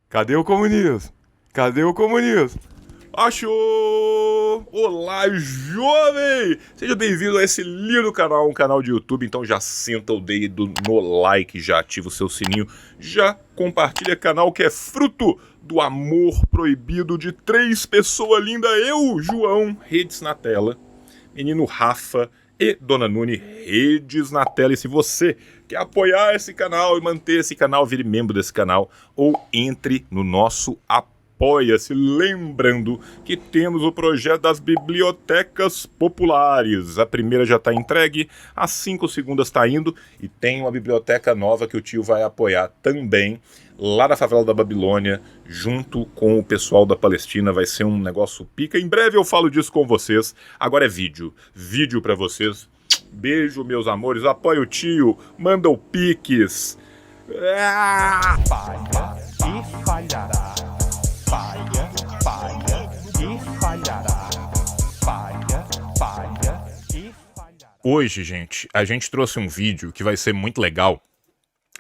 Cadê o comunismo? Cadê o comunismo? Achou! Olá, jovem! Seja bem-vindo a esse lindo canal, um canal de YouTube. Então já senta o dedo no like, já ativa o seu sininho, já compartilha canal que é fruto do amor proibido de três pessoas lindas. Eu, João, redes na tela, menino Rafa e Dona Nune, redes na tela. E se você quer apoiar esse canal e manter esse canal, vire membro desse canal ou entre no nosso Apoia-se. Lembrando que temos o projeto das bibliotecas populares. A primeira já está entregue, as 5 segundas está indo e tem uma biblioteca nova que o tio vai apoiar também lá na favela da Babilônia, junto com o pessoal da Palestina. Vai ser um negócio pica. Em breve eu falo disso com vocês. Agora é vídeo para vocês. Beijo, meus amores. Apoia o tio, manda o Pix. Falha e falhará. Falha, falha e falhará. Falha, falha e falhará. Hoje, gente, a gente trouxe um vídeo que vai ser muito legal,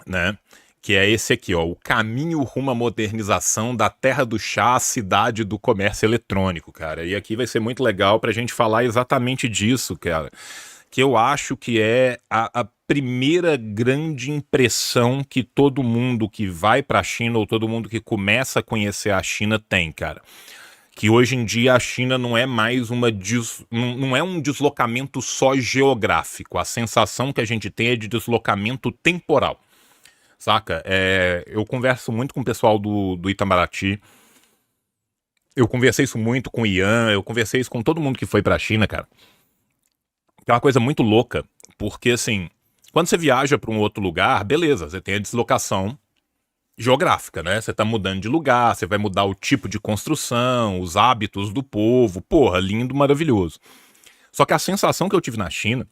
né? Que é esse aqui, ó, o caminho rumo à modernização da terra do chá à cidade do comércio eletrônico, cara. E aqui vai ser muito legal pra gente falar exatamente disso, cara. Que eu acho que é a primeira grande impressão que todo mundo que vai pra China ou todo mundo que começa a conhecer a China tem, cara. Que hoje em dia a China não é mais não é um deslocamento só geográfico. A sensação que a gente tem é de deslocamento temporal. Saca? Eu converso muito com o pessoal do Itamaraty. Eu conversei isso muito com o Ian. Eu conversei isso com todo mundo que foi pra China, cara. Que é uma coisa muito louca. Porque, assim, quando você viaja pra um outro lugar, beleza, você tem a deslocação geográfica, né? Você tá mudando de lugar, você vai mudar o tipo de construção, os hábitos do povo. Porra, lindo, maravilhoso. Só que a sensação que eu tive na China.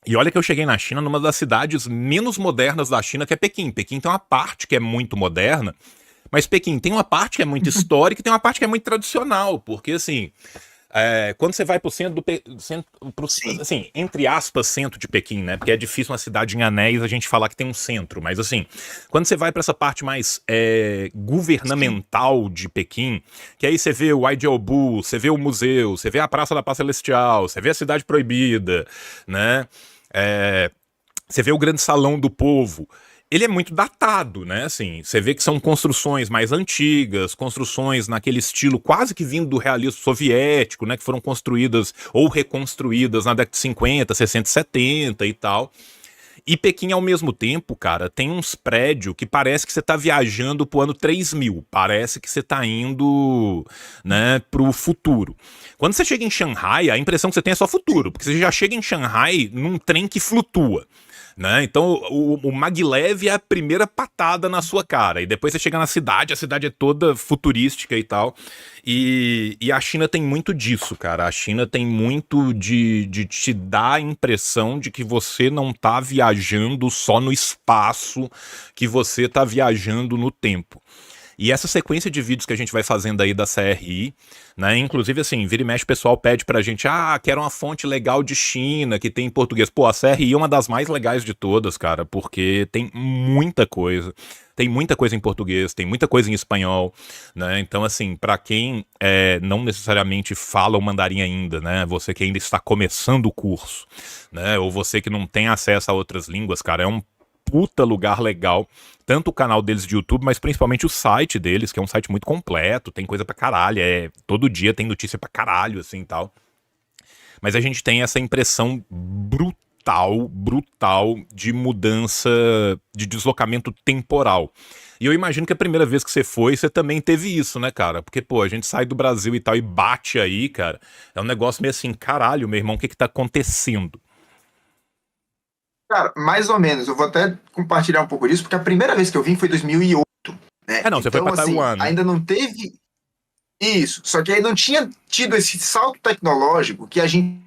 E olha que eu cheguei na China numa das cidades menos modernas da China, que é Pequim. Pequim tem uma parte que é muito moderna, mas Pequim tem uma parte que é muito histórica e tem uma parte que é muito tradicional, porque assim, quando você vai pro centro Sim. assim, entre aspas, centro de Pequim, né? Porque é difícil uma cidade em anéis a gente falar que tem um centro, mas assim, quando você vai para essa parte mais Sim. governamental de Pequim, que aí você vê o Aijiaobu, você vê o museu, você vê a Praça da Paz Celestial, você vê a Cidade Proibida, né? Você vê o grande salão do povo. Ele é muito datado, né? Assim, você vê que são construções mais antigas, construções naquele estilo quase que vindo do realismo soviético, né? Que foram construídas ou reconstruídas na década de 50, 60, 70 e tal. E Pequim, ao mesmo tempo, cara, tem uns prédios que parece que você tá viajando pro ano 3000. Parece que você tá indo, né, pro futuro. Quando você chega em Xangai, a impressão que você tem é só futuro, porque você já chega em Xangai num trem que flutua. Né? Então o maglev é a primeira patada na sua cara. E depois você chega na cidade, a cidade é toda futurística e tal. E a China tem muito disso, cara. A China tem muito de te dar a impressão de que você não tá viajando só no espaço, que você tá viajando no tempo. E essa sequência de vídeos que a gente vai fazendo aí da CRI, né? Inclusive, assim, vira e mexe, o pessoal pede pra gente, quero uma fonte legal de China, que tem em português. Pô, a CRI é uma das mais legais de todas, cara, porque tem muita coisa. Tem muita coisa em português, tem muita coisa em espanhol, né? Então, assim, pra quem não necessariamente fala o mandarim ainda, né? Você que ainda está começando o curso, né? Ou você que não tem acesso a outras línguas, cara, é um puta lugar legal. Tanto o canal deles de YouTube, mas principalmente o site deles, que é um site muito completo, tem coisa pra caralho, todo dia tem notícia pra caralho, assim, e tal. Mas a gente tem essa impressão brutal de mudança, de deslocamento temporal. E eu imagino que a primeira vez que você foi, você também teve isso, né, cara? Porque, pô, a gente sai do Brasil e tal e bate aí, cara. É um negócio meio assim, caralho, meu irmão, o que que tá acontecendo? Cara, mais ou menos. Eu vou até compartilhar um pouco disso, porque a primeira vez que eu vim foi em 2008, né? Não, você foi Então, pra assim, Taiwan, né? ainda não teve isso. Só que aí não tinha tido esse salto tecnológico que a gente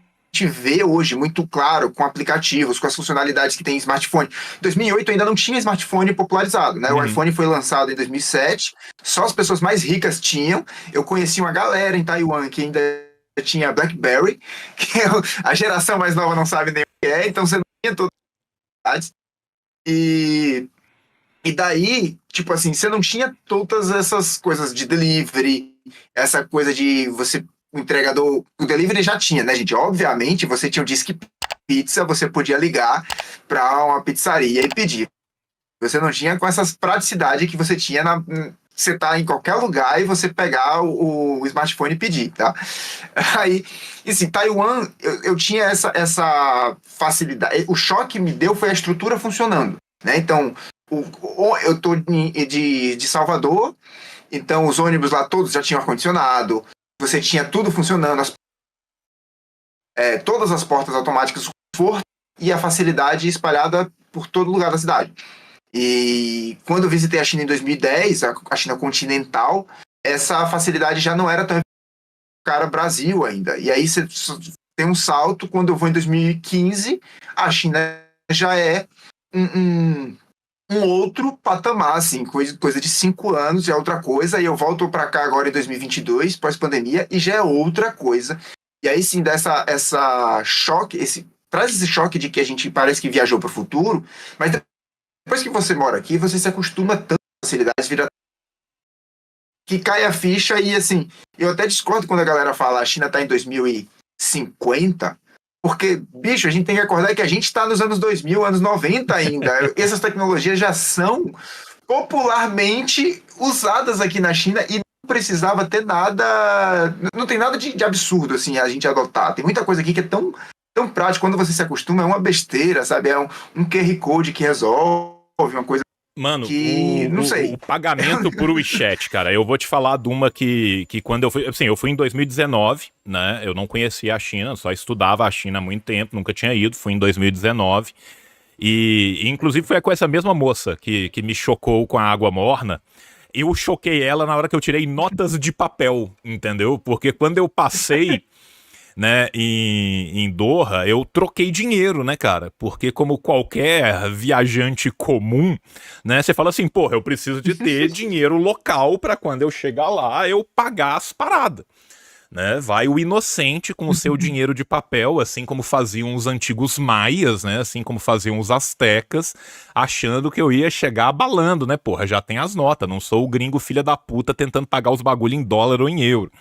vê hoje muito claro com aplicativos, com as funcionalidades que tem em smartphone. Em 2008 ainda não tinha smartphone popularizado, né? O Uhum. iPhone foi lançado em 2007, só as pessoas mais ricas tinham. Eu conheci uma galera em Taiwan que ainda tinha BlackBerry, que a geração mais nova não sabe nem o que é, então você não tinha todas as. E E daí, tipo assim, você não tinha todas essas coisas de delivery, essa coisa de você, o entregador, o delivery já tinha, né, gente? Obviamente, você tinha o Disque Pizza, você podia ligar para uma pizzaria e pedir. Você não tinha com essas praticidades que você tinha você tá em qualquer lugar e você pegar o smartphone e pedir, tá? Aí, e assim, Taiwan, eu tinha essa facilidade. O choque que me deu foi a estrutura funcionando, né? Então, eu tô de Salvador, então os ônibus lá todos já tinham ar-condicionado, você tinha tudo funcionando, todas as portas automáticas, conforto e a facilidade espalhada por todo lugar da cidade. E quando eu visitei a China em 2010, a China continental, essa facilidade já não era tão cara Brasil ainda. E aí você tem um salto, quando eu vou em 2015, a China já é um outro patamar, assim, coisa de 5 anos, já é outra coisa, e eu volto para cá agora em 2022, pós-pandemia, e já é outra coisa. E aí sim, dá essa choque, traz esse choque de que a gente parece que viajou para o futuro, mas depois que você mora aqui, você se acostuma tanto com facilidades, vira que cai a ficha e assim, eu até discordo quando a galera fala a China está em 2050, porque, bicho, a gente tem que recordar que a gente está nos anos 2000, anos 90 ainda. Essas tecnologias já são popularmente usadas aqui na China e não precisava ter nada, não tem nada de absurdo assim a gente adotar. Tem muita coisa aqui que é tão prático, quando você se acostuma, é uma besteira, sabe? É um QR Code que resolve uma coisa. Mano, Que, não sei. o pagamento por WeChat, cara, eu vou te falar de uma que quando eu fui, assim, eu fui em 2019, né, eu não conhecia a China, só estudava a China há muito tempo, nunca tinha ido, fui em 2019, e inclusive foi com essa mesma moça que me chocou com a água morna. Eu choquei ela na hora que eu tirei notas de papel, entendeu? Porque quando eu passei né, em Doha, eu troquei dinheiro, né, cara? Porque como qualquer viajante comum, né, você fala assim, porra, eu preciso de ter dinheiro local pra quando eu chegar lá eu pagar as paradas. Né, vai o inocente com o seu dinheiro de papel, assim como faziam os antigos maias, né, assim como faziam os astecas, achando que eu ia chegar abalando, né, porra, já tem as notas, não sou o gringo filha da puta tentando pagar os bagulho em dólar ou em euro.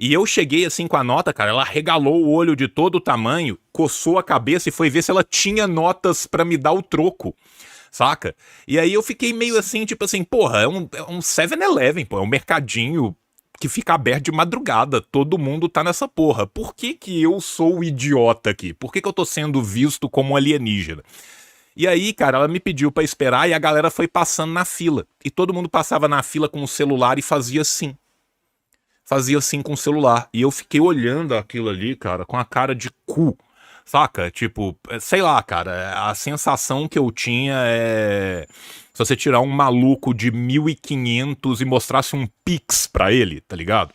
E eu cheguei assim com a nota, cara, ela regalou o olho de todo o tamanho, coçou a cabeça e foi ver se ela tinha notas pra me dar o troco, saca? E aí eu fiquei meio assim, tipo assim, porra, é um 7-Eleven, pô, é um mercadinho que fica aberto de madrugada, todo mundo tá nessa porra. Por que que eu sou o idiota aqui? Por que que eu tô sendo visto como um alienígena? E aí, cara, ela me pediu pra esperar e a galera foi passando na fila. E todo mundo passava na fila com o celular e fazia assim. Fazia assim com o celular. E eu fiquei olhando aquilo ali, cara, com a cara de cu. Saca? Tipo, sei lá, cara, a sensação que eu tinha é... Se você tirar um maluco de 1.500 e mostrasse um Pix pra ele, tá ligado?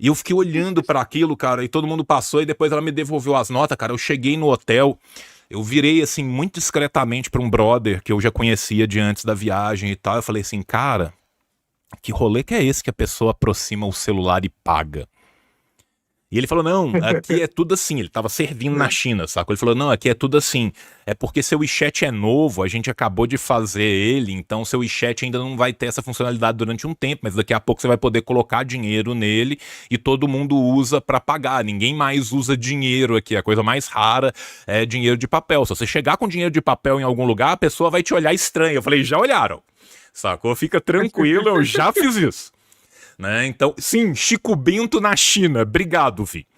E eu fiquei olhando pra aquilo, cara, e todo mundo passou e depois ela me devolveu as notas, cara. Eu cheguei no hotel, eu virei, assim, muito discretamente pra um brother que eu já conhecia de antes da viagem e tal. Eu falei assim, cara, que rolê que é esse que a pessoa aproxima o celular e paga? E ele falou, não, aqui é tudo assim. Ele tava servindo na China, sacou? Ele falou, não, aqui é tudo assim. É porque seu WeChat é novo, a gente acabou de fazer ele, então seu WeChat ainda não vai ter essa funcionalidade durante um tempo, mas daqui a pouco você vai poder colocar dinheiro nele e todo mundo usa pra pagar. Ninguém mais usa dinheiro aqui. A coisa mais rara é dinheiro de papel. Se você chegar com dinheiro de papel em algum lugar, a pessoa vai te olhar estranho. Eu falei, já olharam, sacou? Fica tranquilo, eu já fiz isso. Né? Então, sim, Chico Bento na China. Obrigado, Vi.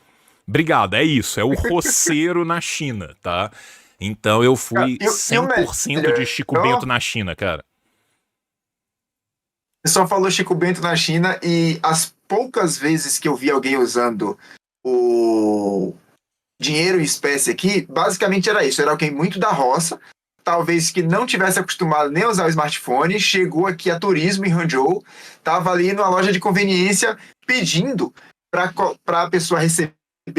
Obrigado, é isso. É o roceiro na China, tá? Então eu fui 100% de Chico Bento na China, cara. Você só falou Chico Bento na China e as poucas vezes que eu vi alguém usando o dinheiro em espécie aqui, basicamente era isso. Era alguém muito da roça, talvez que não tivesse acostumado nem a usar o smartphone, chegou aqui a turismo em Hangzhou, estava ali numa loja de conveniência pedindo para a pessoa receber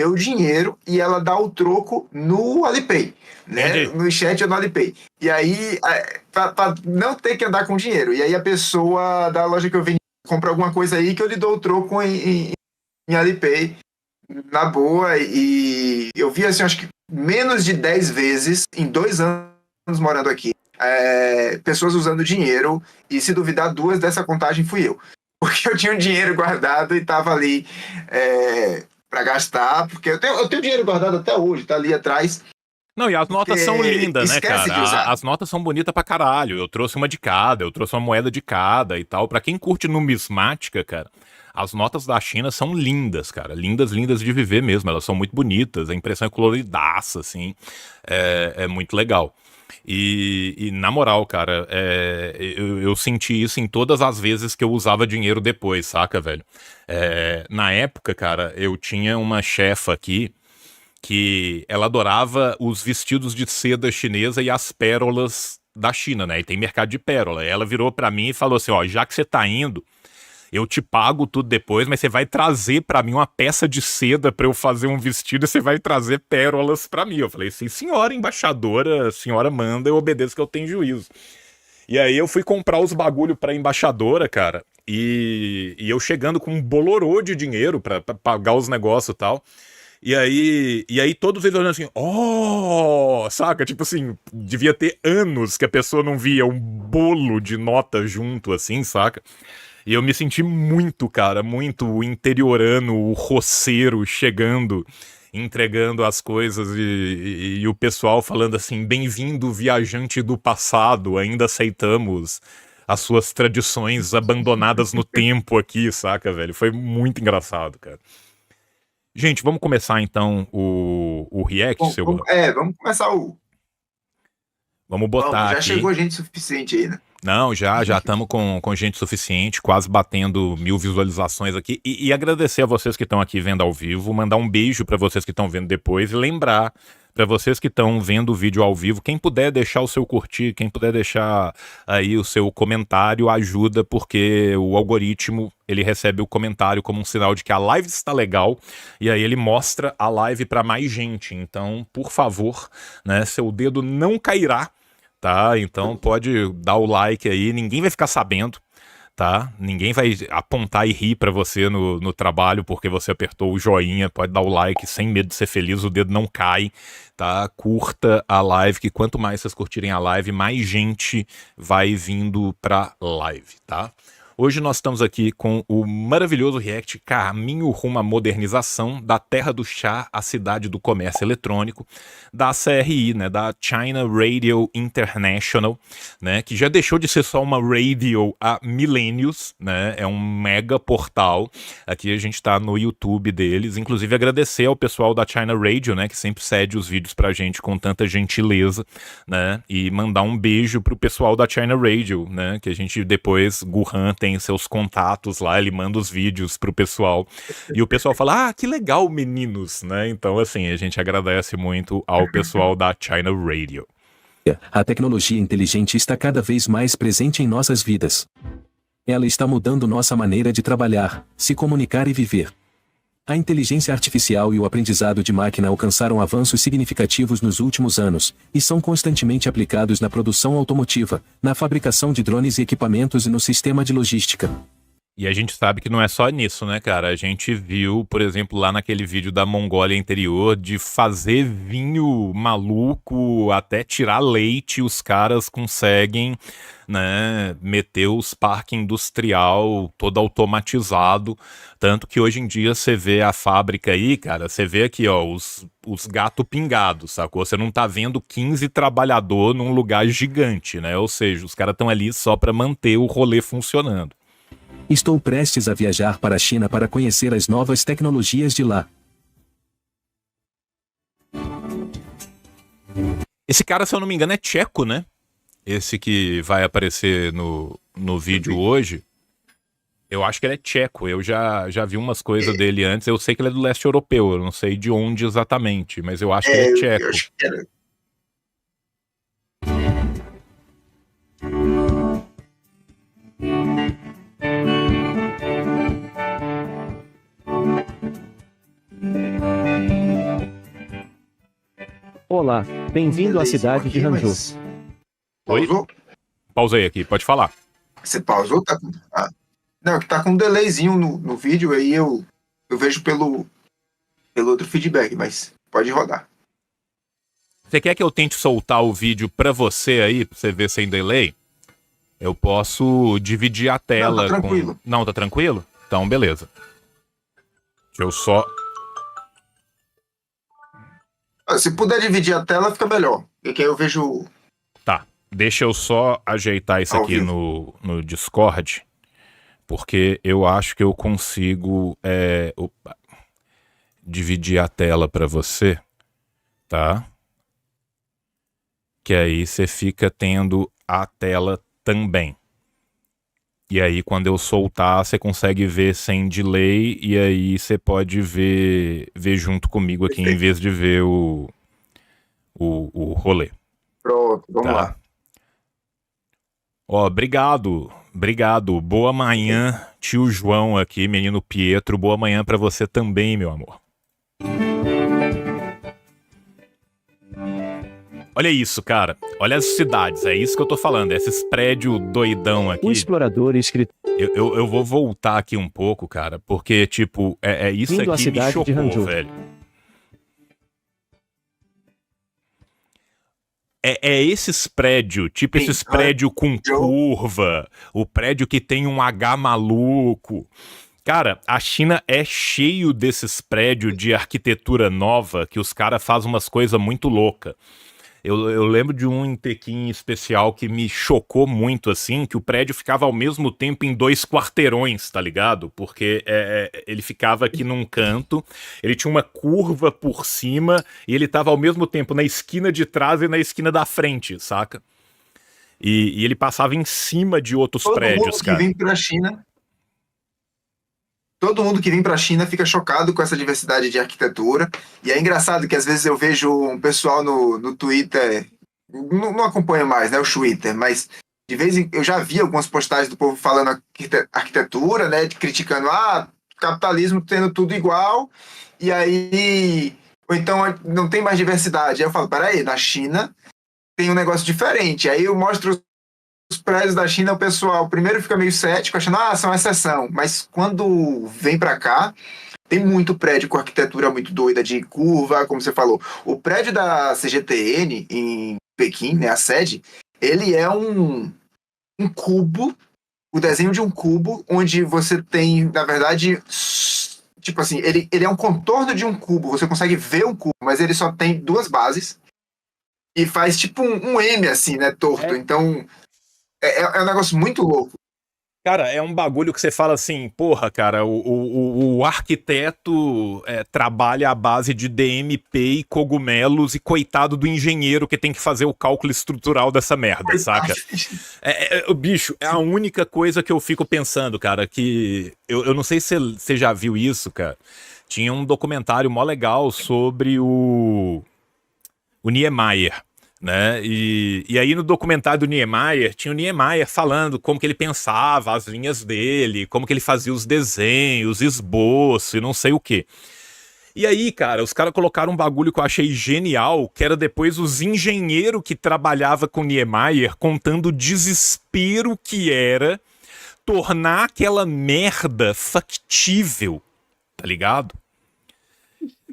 o dinheiro e ela dar o troco no Alipay, né? No WeChat ou no Alipay. E aí, para não ter que andar com dinheiro. E aí a pessoa da loja que eu venho compra alguma coisa aí que eu lhe dou o troco em Alipay, na boa. E eu vi assim, acho que menos de 10 vezes em 2 anos morando aqui, pessoas usando dinheiro, e se duvidar, 2 dessa contagem fui eu. Porque eu tinha um dinheiro guardado e estava ali para gastar, porque eu tenho dinheiro guardado até hoje, tá ali atrás. Não, e as notas são lindas, né, Esquece cara? de usar. As notas são bonitas pra caralho. Eu trouxe uma de cada, eu trouxe uma moeda de cada e tal. Pra quem curte numismática, cara, as notas da China são lindas, cara. Lindas, lindas de viver mesmo. Elas são muito bonitas. A impressão é coloridaça, assim. É muito legal. E na moral, cara, eu senti isso em todas as vezes que eu usava dinheiro depois, saca, velho? Na época, cara, eu tinha uma chefa aqui que ela adorava os vestidos de seda chinesa e as pérolas da China, né? E tem mercado de pérola. Ela virou pra mim e falou assim, ó, já que você tá indo, eu te pago tudo depois, mas você vai trazer pra mim uma peça de seda pra eu fazer um vestido e você vai trazer pérolas pra mim. Eu falei assim, senhora embaixadora, a senhora manda, eu obedeço que eu tenho juízo. E aí eu fui comprar os bagulho pra embaixadora, cara, e eu chegando com um bolorô de dinheiro pra pagar os negócios e tal. E aí todos eles olhando assim, saca? Tipo assim, devia ter anos que a pessoa não via um bolo de nota junto, assim, saca? E eu me senti muito, cara, muito interiorano, o roceiro chegando, entregando as coisas e o pessoal falando assim, bem-vindo viajante do passado, ainda aceitamos as suas tradições abandonadas no tempo aqui, saca, velho? Foi muito engraçado, cara. Gente, vamos começar então o react, Bom, seu vamos, Gordão? vamos começar o. Vamos Vamos, botar já aqui. chegou gente suficiente aí, né? Não, já estamos com gente suficiente, quase batendo 1000 visualizações aqui. E agradecer a vocês que estão aqui vendo ao vivo, mandar um beijo para vocês que estão vendo depois e lembrar para vocês que estão vendo o vídeo ao vivo, quem puder deixar o seu curtir, quem puder deixar aí o seu comentário, ajuda, porque o algoritmo, ele recebe o comentário como um sinal de que a live está legal, e aí ele mostra a live para mais gente. Então, por favor, né, seu dedo não cairá, tá? Então pode dar o like aí, ninguém vai ficar sabendo, tá? Ninguém vai apontar e rir pra você no trabalho porque você apertou o joinha, pode dar o like sem medo de ser feliz, o dedo não cai, tá? Curta a live, que quanto mais vocês curtirem a live, mais gente vai vindo pra live, tá? Hoje nós estamos aqui com o maravilhoso react Caminho Rumo à Modernização, da Terra do Chá à Cidade do Comércio Eletrônico, da CRI, né, da China Radio International, né, que já deixou de ser só uma radio há milênios, né, é um mega portal. Aqui a gente está no YouTube deles, inclusive agradecer ao pessoal da China Radio, né, que sempre cede os vídeos pra gente com tanta gentileza, né, e mandar um beijo pro pessoal da China Radio, né, que a gente depois, Gurhan tem seus contatos lá, ele manda os vídeos pro pessoal, e o pessoal fala, que legal, meninos, né, então assim, a gente agradece muito ao pessoal da China Radio. A tecnologia inteligente está cada vez mais presente em nossas vidas. Ela está mudando nossa maneira de trabalhar, se comunicar e viver. A inteligência artificial e o aprendizado de máquina alcançaram avanços significativos nos últimos anos, e são constantemente aplicados na produção automotiva, na fabricação de drones e equipamentos e no sistema de logística. E a gente sabe que não é só nisso, né, cara? A gente viu, por exemplo, lá naquele vídeo da Mongólia interior, de fazer vinho maluco até tirar leite, os caras conseguem, né, meter os parques industrial todo automatizado. Tanto que hoje em dia você vê a fábrica aí, cara, você vê aqui, ó, os gatos pingados, sacou? Você não tá vendo 15 trabalhadores num lugar gigante, né? Ou seja, os caras estão ali só para manter o rolê funcionando. Estou prestes a viajar para a China para conhecer as novas tecnologias de lá. Esse cara, se eu não me engano, é tcheco, né? Esse que vai aparecer no vídeo hoje. Eu acho que ele é tcheco. Eu já vi umas coisas dele antes. Eu sei que ele é do leste europeu. Eu não sei de onde exatamente, mas eu acho que ele é tcheco. Eu acho que era. Olá, bem-vindo à cidade de Hangzhou. Oi? Pausou? Pausei aqui, pode falar. Você pausou? Tá com... Não, que tá com um delayzinho no vídeo, aí eu vejo pelo outro feedback, mas pode rodar. Você quer que eu tente soltar o vídeo pra você aí, pra você ver sem delay? Eu posso dividir a tela. Não, tá tranquilo. Não, tá tranquilo? Então, beleza. Deixa eu só... Se puder dividir a tela, fica melhor. Porque aí eu vejo... Tá, deixa eu só ajeitar isso Ao aqui vivo. no Discord, porque eu acho que eu consigo dividir a tela pra você, tá? Que aí você fica tendo a tela também. E aí quando eu soltar, você consegue ver sem delay e aí você pode ver junto comigo aqui em vez de ver o rolê. Pronto, vamos Tá. lá. Ó, obrigado. Boa manhã, tio João aqui, menino Pietro. Boa manhã pra você também, meu amor. Olha isso, cara. Olha as cidades, é isso que eu tô falando. Esses prédios doidão aqui. O explorador e escritor. Eu vou voltar aqui um pouco, cara, porque, tipo, isso Vindo à aqui me cidade de chocou, Hangzhou. velho. É esses prédios, tipo Sim, esses prédios com Hangzhou. curva, o prédio que tem um H maluco. Cara, a China é cheio desses prédios de arquitetura nova que os caras fazem umas coisas muito loucas. Eu lembro de um em Pequim especial que me chocou muito, assim, que o prédio ficava ao mesmo tempo em 2 quarteirões, tá ligado? Porque ele ficava aqui num canto, ele tinha uma curva por cima e ele tava ao mesmo tempo na esquina de trás e na esquina da frente, saca? E ele passava em cima de outros Todo prédios, mundo que cara. vem pra China... Todo mundo que vem para a China fica chocado com essa diversidade de arquitetura. E é engraçado que às vezes eu vejo um pessoal no Twitter, não acompanho mais, né, o Twitter, mas de vez em eu já vi algumas postagens do povo falando arquitetura, né, criticando, capitalismo tendo tudo igual, e aí, ou então não tem mais diversidade. Aí eu falo, peraí, na China tem um negócio diferente. Aí eu mostro os prédios da China, o pessoal primeiro fica meio cético, achando, são exceção. Mas quando vem para cá, tem muito prédio com arquitetura muito doida, de curva, como você falou. O prédio da CGTN em Pequim, né, a sede, ele é um cubo, o desenho de um cubo, onde você tem, na verdade, tipo assim, ele é um contorno de um cubo, você consegue ver um cubo, mas ele só tem 2 bases, e faz tipo um M, assim, né, torto. Então... É um negócio muito louco. Cara, é um bagulho que você fala assim, porra, cara, o arquiteto trabalha à base de DMP e cogumelos e coitado do engenheiro que tem que fazer o cálculo estrutural dessa merda, saca? Bicho, é a única coisa que eu fico pensando, cara, que... Eu não sei se você já viu isso, cara. Tinha um documentário mó legal sobre o Niemeyer. Né? E aí no documentário do Niemeyer tinha o Niemeyer falando como que ele pensava as linhas dele, como que ele fazia os desenhos, esboço e não sei o que. E aí, cara, os caras colocaram um bagulho que eu achei genial, que era depois os engenheiros que trabalhava com o Niemeyer contando o desespero que era tornar aquela merda factível, tá ligado?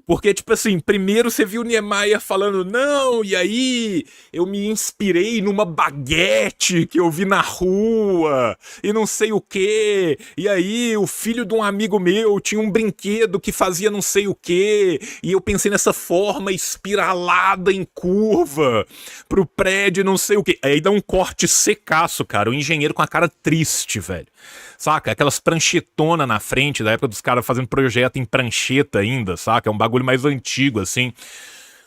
Porque, tipo assim, primeiro você viu o Niemeyer falando, não, e aí eu me inspirei numa baguete que eu vi na rua, e não sei o quê, e aí o filho de um amigo meu tinha um brinquedo que fazia não sei o quê, e eu pensei nessa forma espiralada em curva pro prédio não sei o quê. Aí dá um corte secaço, cara, o engenheiro com a cara triste, velho. Saca? Aquelas pranchetonas na frente, da época dos caras fazendo projeto em prancheta ainda, saca? É um bagulho mais antigo, assim.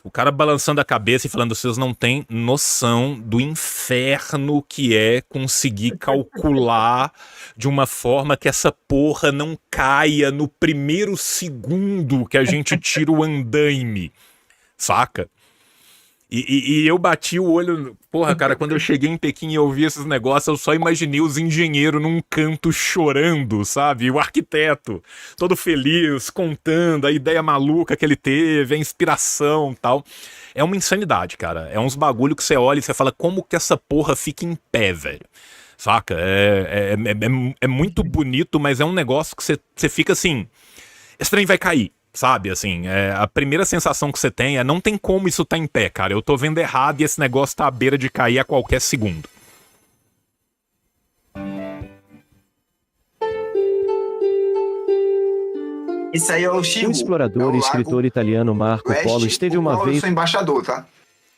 O cara balançando a cabeça e falando, vocês não têm noção do inferno que é conseguir calcular de uma forma que essa porra não caia no primeiro segundo que a gente tira o andaime, saca? E eu bati o olho... Porra, cara, quando eu cheguei em Pequim e eu vi esses negócios, eu só imaginei os engenheiros num canto chorando, sabe? E o arquiteto, todo feliz, contando a ideia maluca que ele teve, a inspiração e tal. É uma insanidade, cara. É uns bagulho que você olha e você fala, como que essa porra fica em pé, velho? Saca? É muito bonito, mas é um negócio que você fica assim... Esse trem vai cair. Sabe, assim, a primeira sensação que você tem é não tem como isso tá em pé, cara. Eu tô vendo errado e esse negócio tá à beira de cair a qualquer segundo. Isso aí é o O Chihu. explorador e escritor italiano Marco Polo esteve do uma qual eu vez. sou embaixador, tá?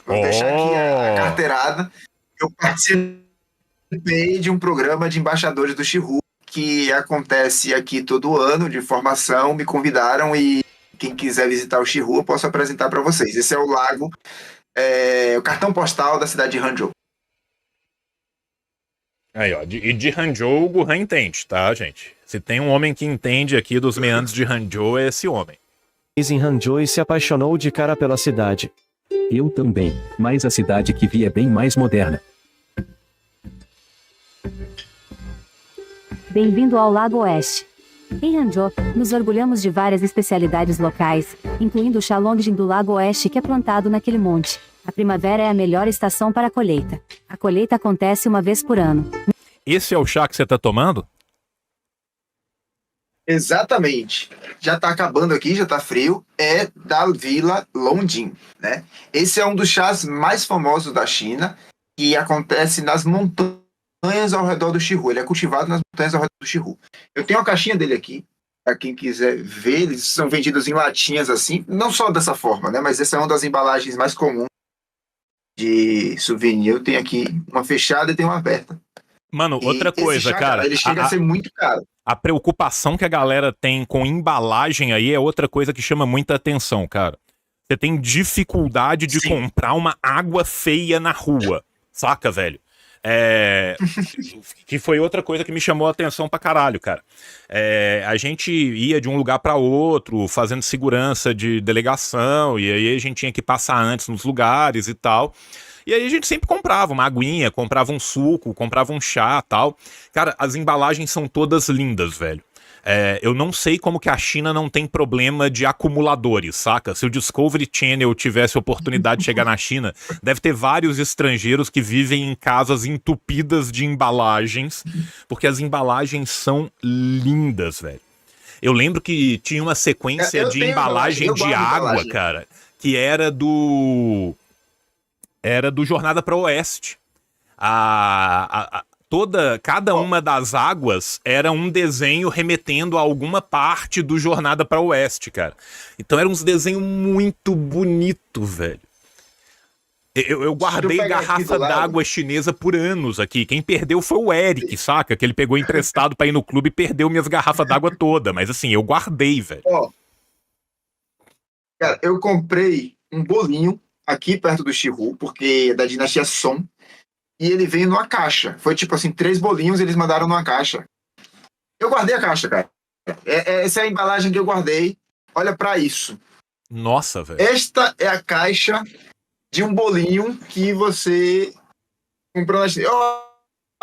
Vou deixar aqui a carteirada. Eu participei de um programa de embaixadores do Chihu que acontece aqui todo ano de formação. Me convidaram e quem quiser visitar o Chihu eu posso apresentar para vocês. Esse é o lago, o cartão postal da cidade de Hangzhou. Aí, ó, e de Hangzhou o Gohan entende, tá, gente? Se tem um homem que entende aqui dos meandros de Hangzhou, é esse homem. Em Hangzhou e se apaixonou de cara pela cidade. Eu também, mas a cidade que vi é bem mais moderna. Bem-vindo ao Lago Oeste. Em Hangzhou, nos orgulhamos de várias especialidades locais, incluindo o Chalongjin do Lago Oeste que é plantado naquele monte. A primavera é a melhor estação para a colheita. A colheita acontece uma vez por ano. Esse é o chá que você tá tomando? Exatamente. Já tá acabando aqui, já tá frio. É da Vila Longjing, né? Esse é um dos chás mais famosos da China e acontece nas montanhas ao redor do Chihu. Ele é cultivado nas montanhas ao redor do Chihu. Eu tenho uma caixinha dele aqui, para quem quiser ver. Eles são vendidos em latinhas assim, não só dessa forma, né? Mas essa é uma das embalagens mais comuns de souvenir. Eu tenho aqui uma fechada e tenho uma aberta. Mano, E outra esse coisa, chá, cara. ele chega a ser muito caro. A preocupação que a galera tem com embalagem aí é outra coisa que chama muita atenção, cara. Você tem dificuldade de Sim. comprar uma água feia na rua, saca, velho? Que foi outra coisa que me chamou a atenção pra caralho, cara. A gente ia de um lugar pra outro, fazendo segurança de delegação, e aí a gente tinha que passar antes nos lugares e tal. E aí a gente sempre comprava uma aguinha, comprava um suco, comprava um chá e tal. Cara, as embalagens são todas lindas, velho. Eu não sei como que a China não tem problema de acumuladores, saca? Se o Discovery Channel tivesse oportunidade de chegar na China, deve ter vários estrangeiros que vivem em casas entupidas de embalagens, porque as embalagens são lindas, velho. Eu lembro que tinha uma sequência de embalagem de água, cara, que era do Jornada para o Oeste. Cada uma das águas era um desenho remetendo a alguma parte do Jornada para o Oeste, cara. Então era uns desenhos muito bonito, velho. Eu guardei garrafa d'água chinesa por anos aqui. Quem perdeu foi o Eric, saca? Que ele pegou emprestado pra ir no clube e perdeu minhas garrafas d'água toda. Mas assim, eu guardei, velho. Ó, cara, eu comprei um bolinho aqui perto do Chihu, porque é da dinastia Song, e ele veio numa caixa. Foi tipo assim, 3 bolinhos eles mandaram numa caixa. Eu guardei a caixa, cara. Essa é a embalagem que eu guardei. Olha pra isso. Nossa, velho. Esta é a caixa de um bolinho que você comprou na China. Eu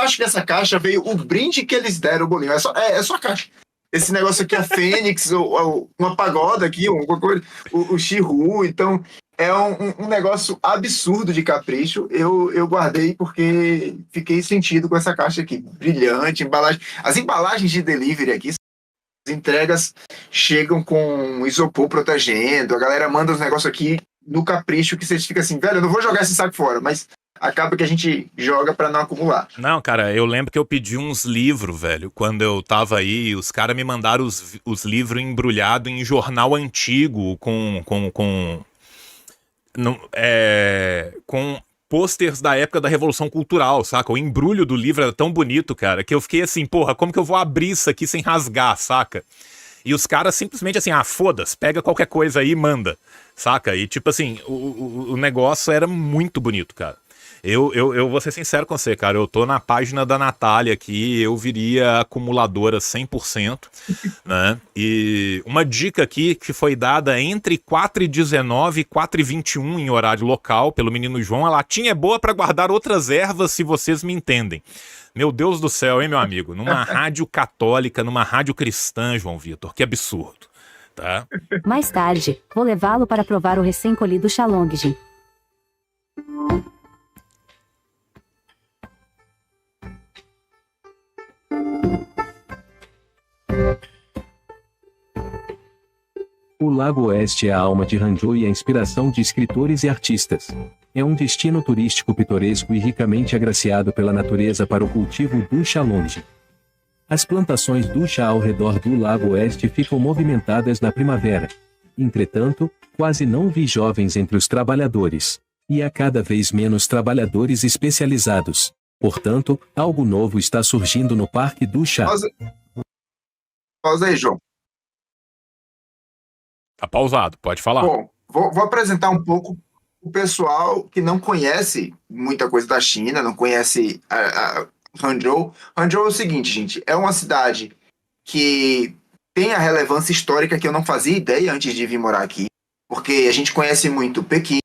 acho que essa caixa veio o brinde que eles deram o bolinho. É só a caixa. Esse negócio aqui é a Fênix, ou uma pagoda aqui, o Chihu. Então, é um negócio absurdo de capricho. Eu guardei porque fiquei sentido com essa caixa aqui. Brilhante, embalagem. As embalagens de delivery aqui, as entregas chegam com isopor protegendo. A galera manda os negócios aqui no capricho que você fica assim, velho, eu não vou jogar esse saco fora, mas acaba que a gente joga pra não acumular. Não, cara, eu lembro que eu pedi uns livros, velho, quando eu tava aí, os caras me mandaram os livros embrulhados em jornal antigo, com pôsteres da época da Revolução Cultural, saca? O embrulho do livro era tão bonito, cara, que eu fiquei assim, porra, como que eu vou abrir isso aqui sem rasgar, saca? E os caras simplesmente assim, foda-se, pega qualquer coisa aí e manda, saca? E tipo assim, o negócio era muito bonito, cara. Eu vou ser sincero com você, cara, eu tô na página da Natália aqui, eu viria acumuladora 100%, né? E uma dica aqui que foi dada entre 4h19 e 4h21 em horário local pelo menino João, a latinha é boa pra guardar outras ervas, se vocês me entendem. Meu Deus do céu, hein, meu amigo? Numa rádio católica, numa rádio cristã, João Vitor, que absurdo, tá? Mais tarde, vou levá-lo para provar o recém-colhido Chalongjin. O Lago Oeste é a alma de Hangzhou e a inspiração de escritores e artistas. É um destino turístico pitoresco e ricamente agraciado pela natureza para o cultivo do Shalong. As plantações do chá ao redor do Lago Oeste ficam movimentadas na primavera. Entretanto, quase não vi jovens entre os trabalhadores. E há cada vez menos trabalhadores especializados. Portanto, algo novo está surgindo no Parque do Chá. Pausa aí, João. Tá pausado, pode falar. Bom, vou apresentar um pouco o pessoal que não conhece muita coisa da China, não conhece a Hangzhou. Hangzhou é o seguinte, gente, é uma cidade que tem a relevância histórica que eu não fazia ideia antes de vir morar aqui, porque a gente conhece muito Pequim,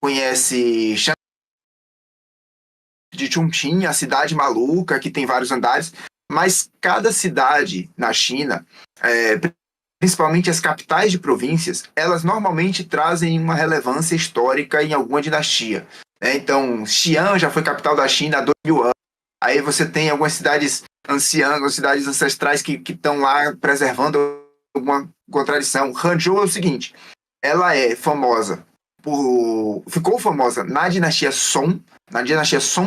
conhece Shanghai de Chongqing, a cidade maluca que tem vários andares, mas cada cidade na China, principalmente as capitais de províncias, elas normalmente trazem uma relevância histórica em alguma dinastia. Então, Xi'an já foi capital da China há 2000 anos. Aí você tem algumas cidades anciãs, cidades ancestrais que estão lá preservando alguma tradição. Hangzhou é o seguinte, ela é famosa ficou famosa na dinastia Song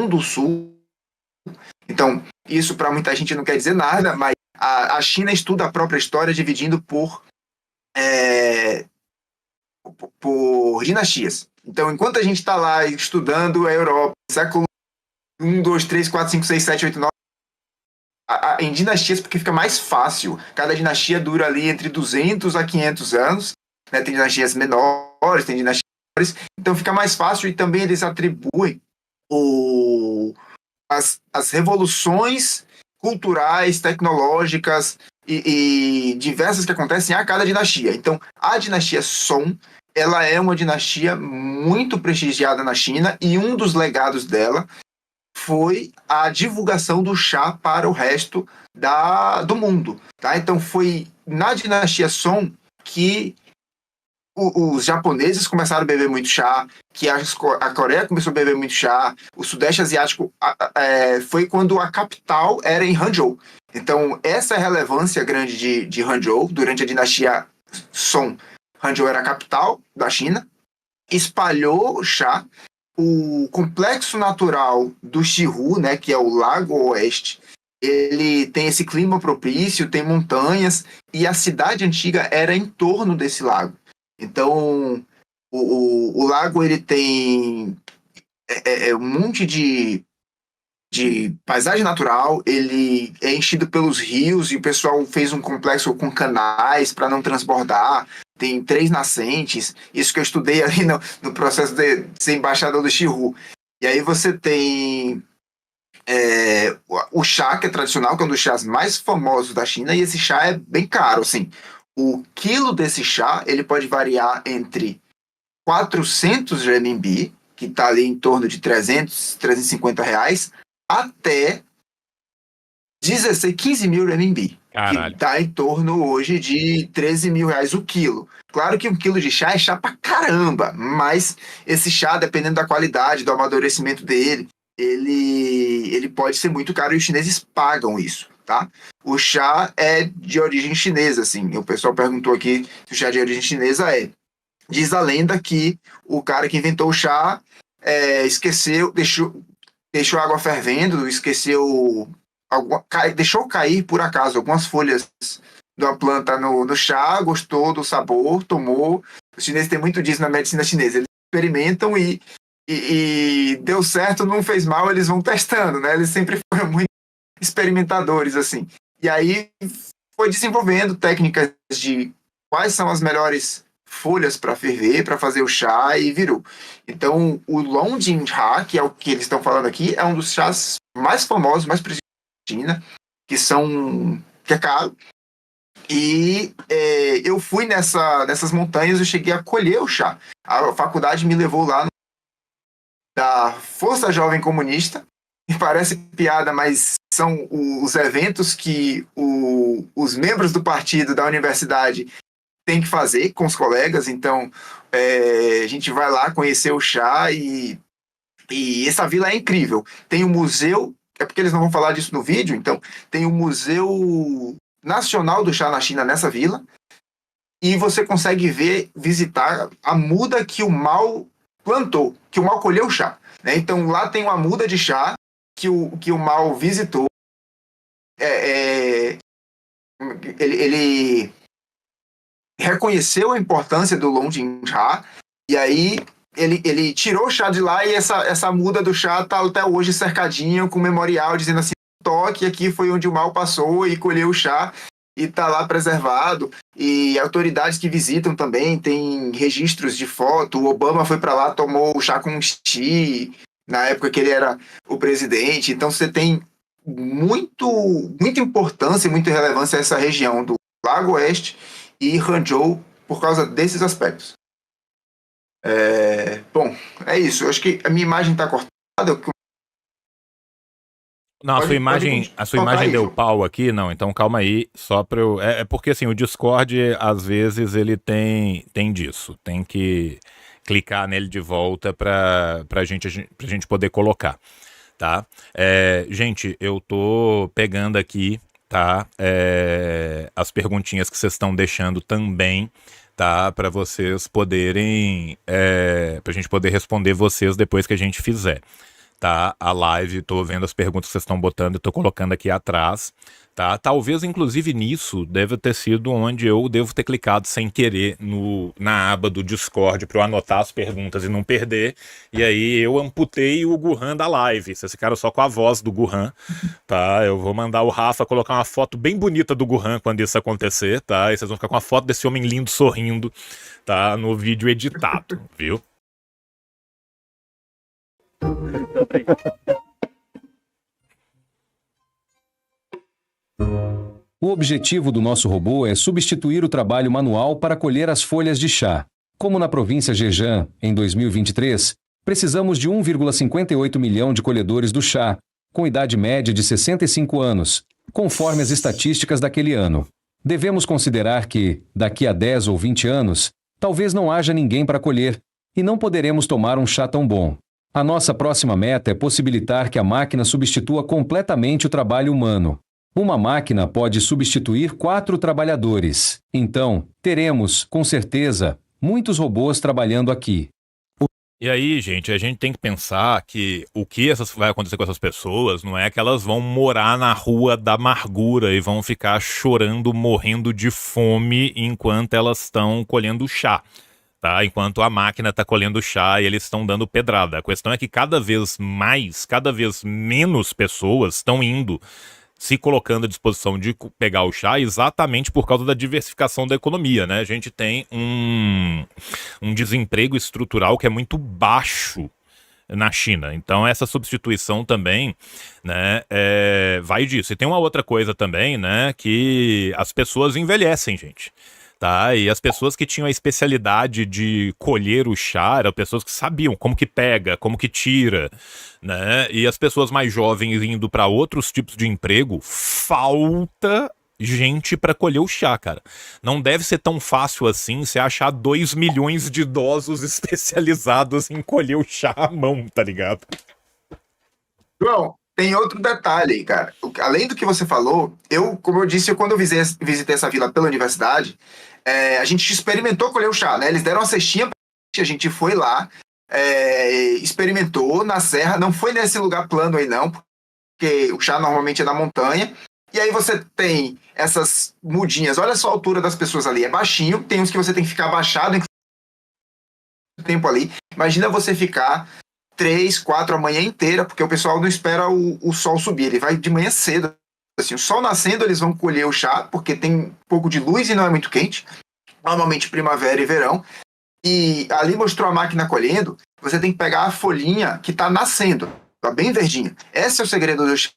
do Sul. Então, isso para muita gente não quer dizer nada, mas a China estuda a própria história dividindo por dinastias. Então, enquanto a gente está lá estudando a Europa, século 1, 2, 3, 4, 5, 6, 7, 8, 9, em dinastias, porque fica mais fácil. Cada dinastia dura ali entre 200 a 500 anos. Né? Tem dinastias menores, tem dinastias maiores. Então fica mais fácil e também eles atribuem as revoluções culturais, tecnológicas e diversas que acontecem a cada dinastia. Então, a dinastia Song, ela é uma dinastia muito prestigiada na China e um dos legados dela foi a divulgação do chá para o resto do mundo. Tá? Então, foi na dinastia Song que os japoneses começaram a beber muito chá, que a Coreia começou a beber muito chá, o Sudeste Asiático foi quando a capital era em Hangzhou. Então, essa é a relevância grande de Hangzhou. Durante a dinastia Song, Hangzhou era a capital da China, espalhou o chá. O complexo natural do Xihu, né, que é o Lago Oeste, ele tem esse clima propício, tem montanhas, e a cidade antiga era em torno desse lago. Então, o lago ele tem um monte de paisagem natural, ele é enchido pelos rios, e o pessoal fez um complexo com canais para não transbordar. Tem 3 nascentes, isso que eu estudei ali no processo de ser embaixador do Xihu. E aí você tem o chá, que é tradicional, que é um dos chás mais famosos da China, e esse chá é bem caro, assim. O quilo desse chá, ele pode variar entre 400 renminbi, que está ali em torno de 300, 350 reais, até 15 mil renminbi. Caralho. Que está em torno hoje de 13 mil reais o quilo. Claro que 1 quilo de chá é chá pra caramba, mas esse chá, dependendo da qualidade, do amadurecimento dele, ele pode ser muito caro e os chineses pagam isso, tá? O chá é de origem chinesa, assim. O pessoal perguntou aqui se o chá é de origem chinesa Diz a lenda que o cara que inventou o chá esqueceu, deixou a água fervendo, deixou cair por acaso algumas folhas de uma planta no chá, gostou do sabor, tomou. Os chineses têm muito disso na medicina chinesa. Eles experimentam e deu certo, não fez mal, eles vão testando, né? Eles sempre foram muito experimentadores, assim. E aí foi desenvolvendo técnicas de quais são as melhores folhas para ferver, para fazer o chá, e virou. Então, o Longjing Cha, que é o que eles estão falando aqui, é um dos chás mais famosos, mais prestigiosos da China, que é caro. E eu fui nessas montanhas, eu cheguei a colher o chá. A faculdade me levou lá da Força Jovem Comunista, e parece piada, mas são os eventos que os membros do partido da universidade têm que fazer com os colegas. Então, a gente vai lá conhecer o chá, e essa vila é incrível. Tem um museu, é porque eles não vão falar disso no vídeo, então tem o Museu Nacional do Chá na China, nessa vila. e você consegue visitar a muda que o mal plantou, que o mal colheu o chá. Né? Então lá tem uma muda de chá que o mal visitou. Ele reconheceu a importância do Longin Chá, e aí ele tirou o chá de lá, e essa muda do chá está até hoje cercadinho com um memorial dizendo assim, toque, aqui foi onde o mal passou e colheu o chá, e está lá preservado. E autoridades que visitam também, tem registros de foto. O Obama foi para lá, tomou o chá com Xi, na época que ele era o presidente. Então você tem muita importância e muita relevância essa região do Lago Oeste e Hangzhou por causa desses aspectos. Bom, é isso. Eu acho que a minha imagem está cortada. Não, a sua imagem deu pau aqui, não, então calma aí, só pra eu... É porque, assim, o Discord, às vezes, ele tem disso, tem que clicar nele de volta pra gente poder colocar, tá? Gente, eu tô pegando aqui, tá, as perguntinhas que vocês estão deixando também, tá, pra vocês poderem, pra gente poder responder vocês depois que a gente fizer. Tá, a live, tô vendo as perguntas que vocês estão botando e tô colocando aqui atrás, tá? Talvez, inclusive, nisso deve ter sido onde eu devo ter clicado sem querer na aba do Discord para eu anotar as perguntas e não perder, e aí eu amputei o Gurran da live. Vocês ficaram só com a voz do Gurran, tá? Eu vou mandar o Rafa colocar uma foto bem bonita do Gurran quando isso acontecer, tá? E vocês vão ficar com a foto desse homem lindo sorrindo, tá? No vídeo editado, viu? O objetivo do nosso robô é substituir o trabalho manual para colher as folhas de chá. Como na província Zhejiang, em 2023, precisamos de 1,58 milhão de colhedores do chá, com idade média de 65 anos, conforme as estatísticas daquele ano. Devemos considerar que, daqui a 10 ou 20 anos, talvez não haja ninguém para colher, e não poderemos tomar um chá tão bom. A nossa próxima meta é possibilitar que a máquina substitua completamente o trabalho humano. Uma máquina pode substituir 4 trabalhadores. Então, teremos, com certeza, muitos robôs trabalhando aqui. E aí, gente, a gente tem que pensar que o que vai acontecer com essas pessoas não é que elas vão morar na rua da amargura e vão ficar chorando, morrendo de fome enquanto elas estão colhendo chá. Tá? Enquanto a máquina está colhendo chá e eles estão dando pedrada. A questão é que cada vez menos pessoas estão indo, se colocando à disposição de pegar o chá exatamente por causa da diversificação da economia, né? A gente tem um desemprego estrutural que é muito baixo na China. Então essa substituição também, né, vai disso. E tem uma outra coisa também, né, que as pessoas envelhecem, gente. Tá? E as pessoas que tinham a especialidade de colher o chá eram pessoas que sabiam como que pega, como que tira, né? E as pessoas mais jovens indo para outros tipos de emprego, falta gente para colher o chá, cara. Não deve ser tão fácil assim você achar 2 milhões de idosos especializados em colher o chá à mão, tá ligado? João, tem outro detalhe, cara. Além do que você falou, como eu disse, quando eu visitei essa vila pela universidade, a gente experimentou colher o chá, né? Eles deram uma cestinha pra gente, a gente foi lá, experimentou na serra, não foi nesse lugar plano aí não, porque o chá normalmente é na montanha, e aí você tem essas mudinhas, olha só a altura das pessoas ali, é baixinho, tem uns que você tem que ficar abaixado em tempo ali, imagina você ficar 3, 4 a manhã inteira, porque o pessoal não espera o sol subir, ele vai de manhã cedo. Assim, o sol nascendo, eles vão colher o chá, porque tem um pouco de luz e não é muito quente. Normalmente primavera e verão. E ali mostrou a máquina colhendo, você tem que pegar a folhinha que está nascendo, está bem verdinha. Esse é o segredo do chá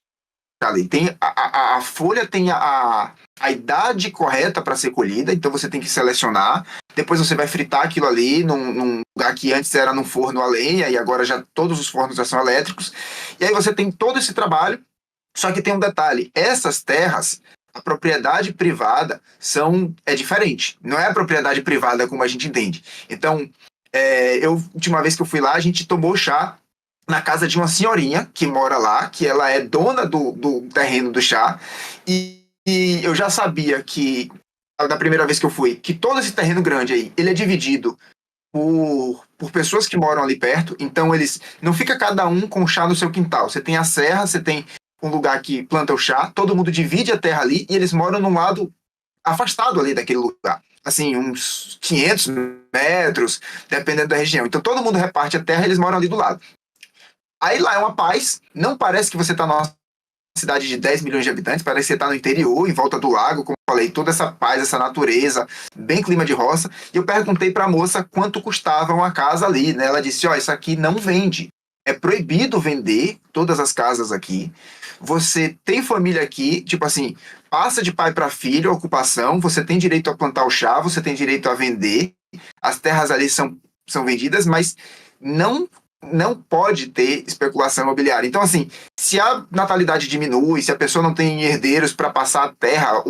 ali. A folha tem a idade correta para ser colhida, então você tem que selecionar. Depois você vai fritar aquilo ali num lugar que antes era num forno a lenha e agora já todos os fornos já são elétricos. E aí você tem todo esse trabalho, só que tem um detalhe. Essas terras, a propriedade privada é diferente. Não é a propriedade privada como a gente entende. Então, última vez que eu fui lá, a gente tomou chá na casa de uma senhorinha que mora lá, que ela é dona do terreno do chá, e eu já sabia que da primeira vez que eu fui, que todo esse terreno grande aí, ele é dividido por pessoas que moram ali perto, então eles não fica cada um com chá no seu quintal. Você tem a serra, você tem um lugar que planta o chá, todo mundo divide a terra ali e eles moram num lado afastado ali daquele lugar. Assim, uns 500 metros, dependendo da região. Então todo mundo reparte a terra e eles moram ali do lado. Aí lá é uma paz, não parece que você está numa cidade de 10 milhões de habitantes, parece que você está no interior, em volta do lago, como eu falei, toda essa paz, essa natureza, bem clima de roça. E eu perguntei para a moça quanto custava uma casa ali, né? Ela disse, ó, isso aqui não vende. É proibido vender todas as casas aqui. Você tem família aqui, tipo assim, passa de pai para filho a ocupação, você tem direito a plantar o chá, você tem direito a vender, as terras ali são vendidas, mas não pode ter especulação imobiliária. Então, assim, se a natalidade diminui, se a pessoa não tem herdeiros para passar a terra,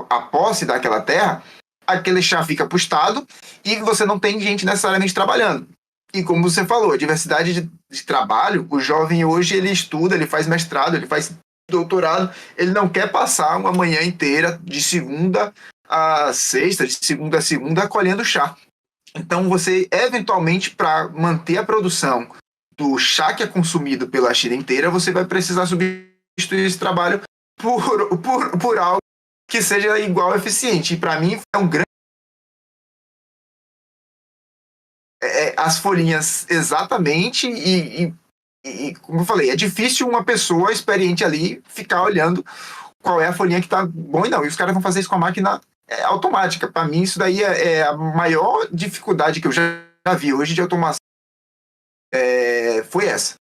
a posse daquela terra, aquele chá fica para o Estado e você não tem gente necessariamente trabalhando. E como você falou, a diversidade de trabalho, o jovem hoje ele estuda, ele faz mestrado, ele faz doutorado, ele não quer passar uma manhã inteira de segunda a sexta, de segunda a segunda, colhendo chá. Então você, eventualmente, para manter a produção do chá que é consumido pela China inteira, você vai precisar substituir esse trabalho por algo que seja igual eficiente. E para mim é um grande... as folhinhas exatamente e como eu falei, é difícil uma pessoa experiente ali ficar olhando qual é a folhinha que tá bom e não. E os caras vão fazer isso com a máquina automática. Para mim, isso daí é a maior dificuldade que eu já vi hoje de automação. Foi essa.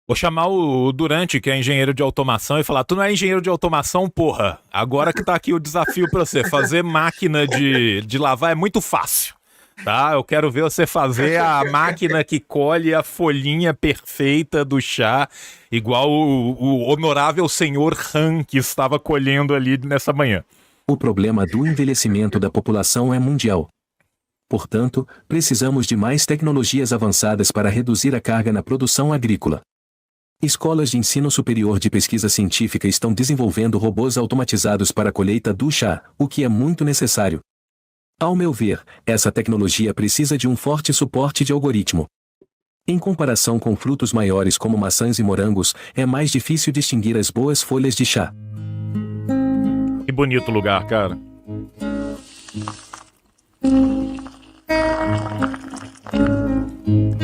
Vou chamar o Durante, que é engenheiro de automação, e falar, tu não é engenheiro de automação, porra? Agora que tá aqui o desafio pra você. Fazer máquina de lavar é muito fácil. Tá, eu quero ver você fazer a máquina que colhe a folhinha perfeita do chá, igual o honorável senhor Han que estava colhendo ali nessa manhã. O problema do envelhecimento da população é mundial. Portanto, precisamos de mais tecnologias avançadas para reduzir a carga na produção agrícola. Escolas de ensino superior de pesquisa científica estão desenvolvendo robôs automatizados para a colheita do chá, o que é muito necessário. Ao meu ver, essa tecnologia precisa de um forte suporte de algoritmo. Em comparação com frutos maiores como maçãs e morangos, é mais difícil distinguir as boas folhas de chá. Que bonito lugar, cara.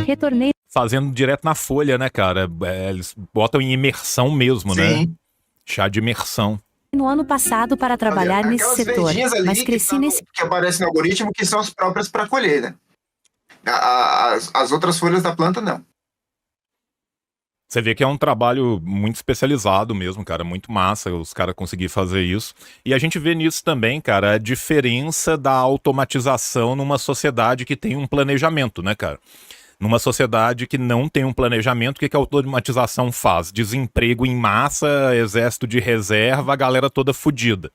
Retornei Fazendo direto na folha, né, cara? Eles botam em imersão mesmo, né? Chá de imersão. no ano passado para trabalhar nesse setor, mas cresci nesse... Que aparece no algoritmo que são as próprias para colher, né? As outras folhas da planta, não. Você vê que é um trabalho muito especializado mesmo, cara, muito massa os caras conseguirem fazer isso. E a gente vê nisso também, cara, a diferença da automatização numa sociedade que tem um planejamento, né, cara? Numa sociedade que não tem um planejamento, o que a automatização faz? Desemprego em massa, exército de reserva, a galera toda fodida.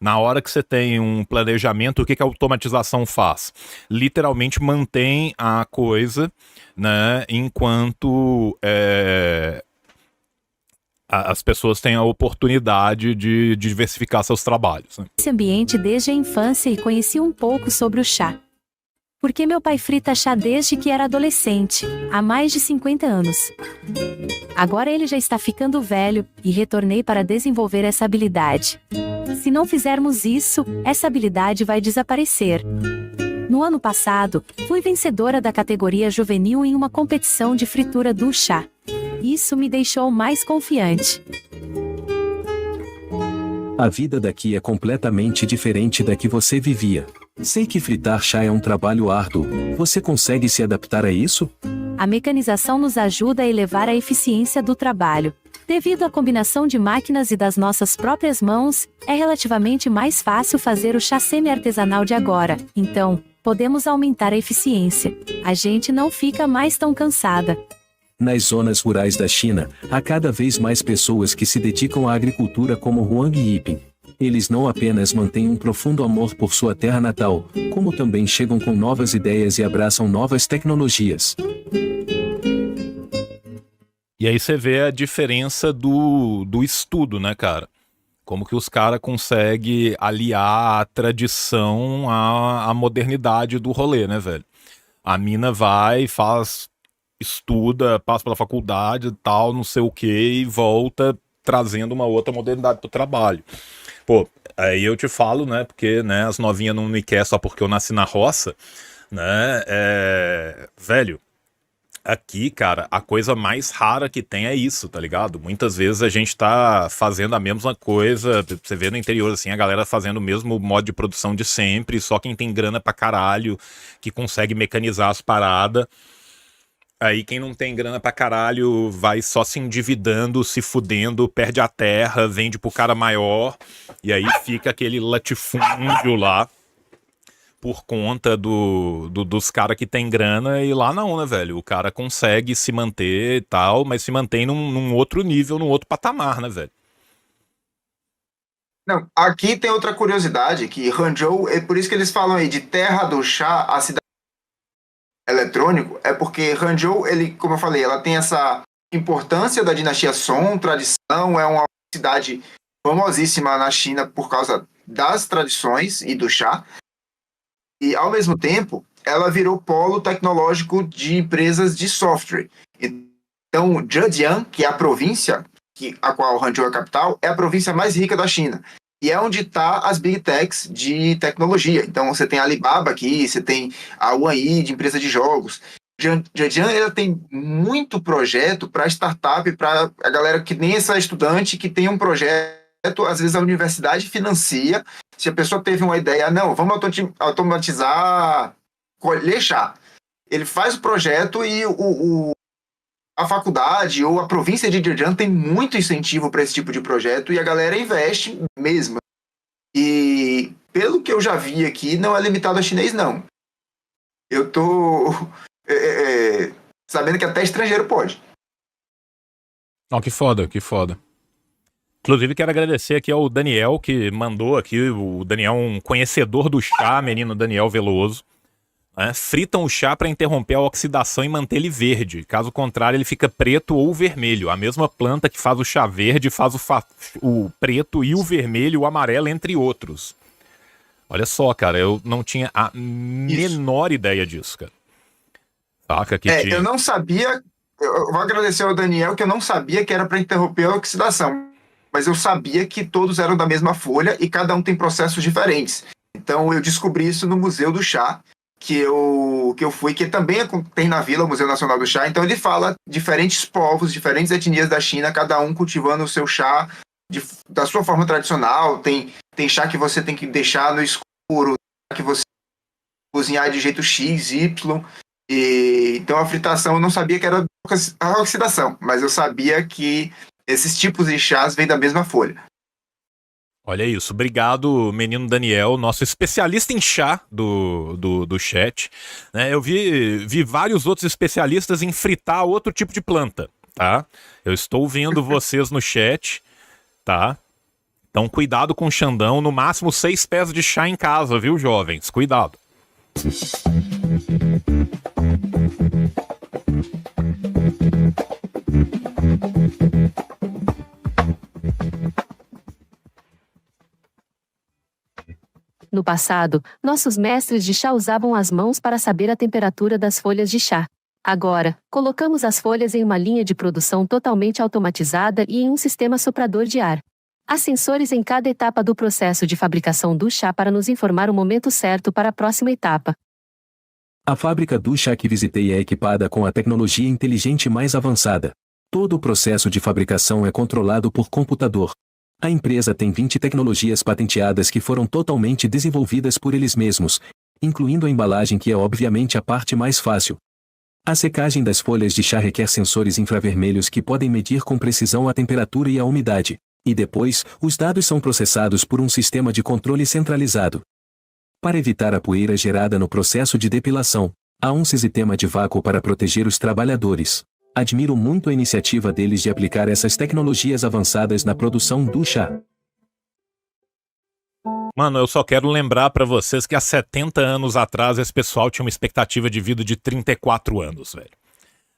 Na hora que você tem um planejamento, o que a automatização faz? Literalmente mantém a coisa, né, enquanto as pessoas têm a oportunidade de diversificar seus trabalhos, né? Esse ambiente desde a infância e conheci um pouco sobre o chá. Porque meu pai frita chá desde que era adolescente, há mais de 50 anos. Agora ele já está ficando velho e retornei para desenvolver essa habilidade. Se não fizermos isso, essa habilidade vai desaparecer. No ano passado, fui vencedora da categoria juvenil em uma competição de fritura do chá. Isso me deixou mais confiante. A vida daqui é completamente diferente da que você vivia. Sei que fritar chá é um trabalho árduo. Você consegue se adaptar a isso? A mecanização nos ajuda a elevar a eficiência do trabalho. Devido à combinação de máquinas e das nossas próprias mãos, é relativamente mais fácil fazer o chá semi-artesanal de agora. Então, podemos aumentar a eficiência. A gente não fica mais tão cansada. Nas zonas rurais da China, há cada vez mais pessoas que se dedicam à agricultura como Huang Yiping. Eles não apenas mantêm um profundo amor por sua terra natal, como também chegam com novas ideias e abraçam novas tecnologias. E aí você vê a diferença do estudo, né, cara? Como que os caras conseguem aliar a tradição à modernidade do rolê, né, velho? A mina vai, faz, estuda, passa pela faculdade e tal, não sei o que, e volta trazendo uma outra modernidade pro trabalho. Pô, aí eu te falo, né, porque, né, as novinhas não me querem só porque eu nasci na roça, né, velho, aqui, cara, a coisa mais rara que tem é isso, tá ligado? Muitas vezes a gente tá fazendo a mesma coisa, você vê no interior, assim, a galera fazendo o mesmo modo de produção de sempre, só quem tem grana pra caralho, que consegue mecanizar as paradas. Aí quem não tem grana pra caralho vai só se endividando, se fudendo, perde a terra, vende pro cara maior, e aí fica aquele latifúndio lá, por conta dos caras que tem grana, e lá não, né, velho? O cara consegue se manter e tal, mas se mantém num outro nível, num outro patamar, né, velho? Não, aqui tem outra curiosidade, que Hangzhou, é por isso que eles falam aí de terra do chá, a cidade eletrônico, é porque Hangzhou, ele, como eu falei, ela tem essa importância da dinastia Song, tradição, é uma cidade famosíssima na China por causa das tradições e do chá, e ao mesmo tempo, ela virou polo tecnológico de empresas de software. Então, Zhejiang, que é a província a qual Hangzhou é a capital, é a província mais rica da China. E é onde está as big techs de tecnologia. Então, você tem a Alibaba aqui, você tem a Huawei de empresa de jogos. Zhejiang, ela tem muito projeto para startup, para a galera que nem essa estudante, que tem um projeto, às vezes a universidade financia. Se a pessoa teve uma ideia, não, vamos automatizar colher chá. Ele faz o projeto e a faculdade ou a província de Zhejiang tem muito incentivo para esse tipo de projeto e a galera investe mesmo. E pelo que eu já vi aqui, não é limitado a chinês, não. Eu tô sabendo que até estrangeiro pode. Ó, que foda, que foda. Inclusive, quero agradecer aqui ao Daniel, que mandou aqui, o Daniel, um conhecedor do chá, menino Daniel Veloso. Né? Fritam o chá para interromper a oxidação e manter ele verde. Caso contrário, ele fica preto ou vermelho. A mesma planta que faz o chá verde faz o preto e o vermelho, o amarelo, entre outros. Olha só, cara, eu não tinha a menor ideia disso, cara. Saca que tinha... Eu não sabia, eu vou agradecer ao Daniel, que eu não sabia que era para interromper a oxidação. Mas eu sabia que todos eram da mesma folha e cada um tem processos diferentes. Então eu descobri isso no Museu do Chá, que eu fui, que também tem na Vila, o Museu Nacional do Chá. Então ele fala diferentes povos, diferentes etnias da China, cada um cultivando o seu chá da sua forma tradicional. Tem chá que você tem que deixar no escuro, que você cozinhar de jeito X, Y. Então a fritação eu não sabia que era a oxidação, mas eu sabia que esses tipos de chás vêm da mesma folha. Olha isso, obrigado, menino Daniel, nosso especialista em chá do chat. Né, eu vi vários outros especialistas em fritar outro tipo de planta, tá? Eu estou vendo vocês no chat, tá? Então cuidado com o Xandão, no máximo 6 pés de chá em casa, viu, jovens? Cuidado. No passado, nossos mestres de chá usavam as mãos para saber a temperatura das folhas de chá. Agora, colocamos as folhas em uma linha de produção totalmente automatizada e em um sistema soprador de ar. Há sensores em cada etapa do processo de fabricação do chá para nos informar o momento certo para a próxima etapa. A fábrica do chá que visitei é equipada com a tecnologia inteligente mais avançada. Todo o processo de fabricação é controlado por computador. A empresa tem 20 tecnologias patenteadas que foram totalmente desenvolvidas por eles mesmos, incluindo a embalagem, que é obviamente a parte mais fácil. A secagem das folhas de chá requer sensores infravermelhos que podem medir com precisão a temperatura e a umidade, e depois, os dados são processados por um sistema de controle centralizado. Para evitar a poeira gerada no processo de depilação, há um sistema de vácuo para proteger os trabalhadores. Admiro muito a iniciativa deles de aplicar essas tecnologias avançadas na produção do chá. Mano, eu só quero lembrar pra vocês que há 70 anos atrás esse pessoal tinha uma expectativa de vida de 34 anos, velho.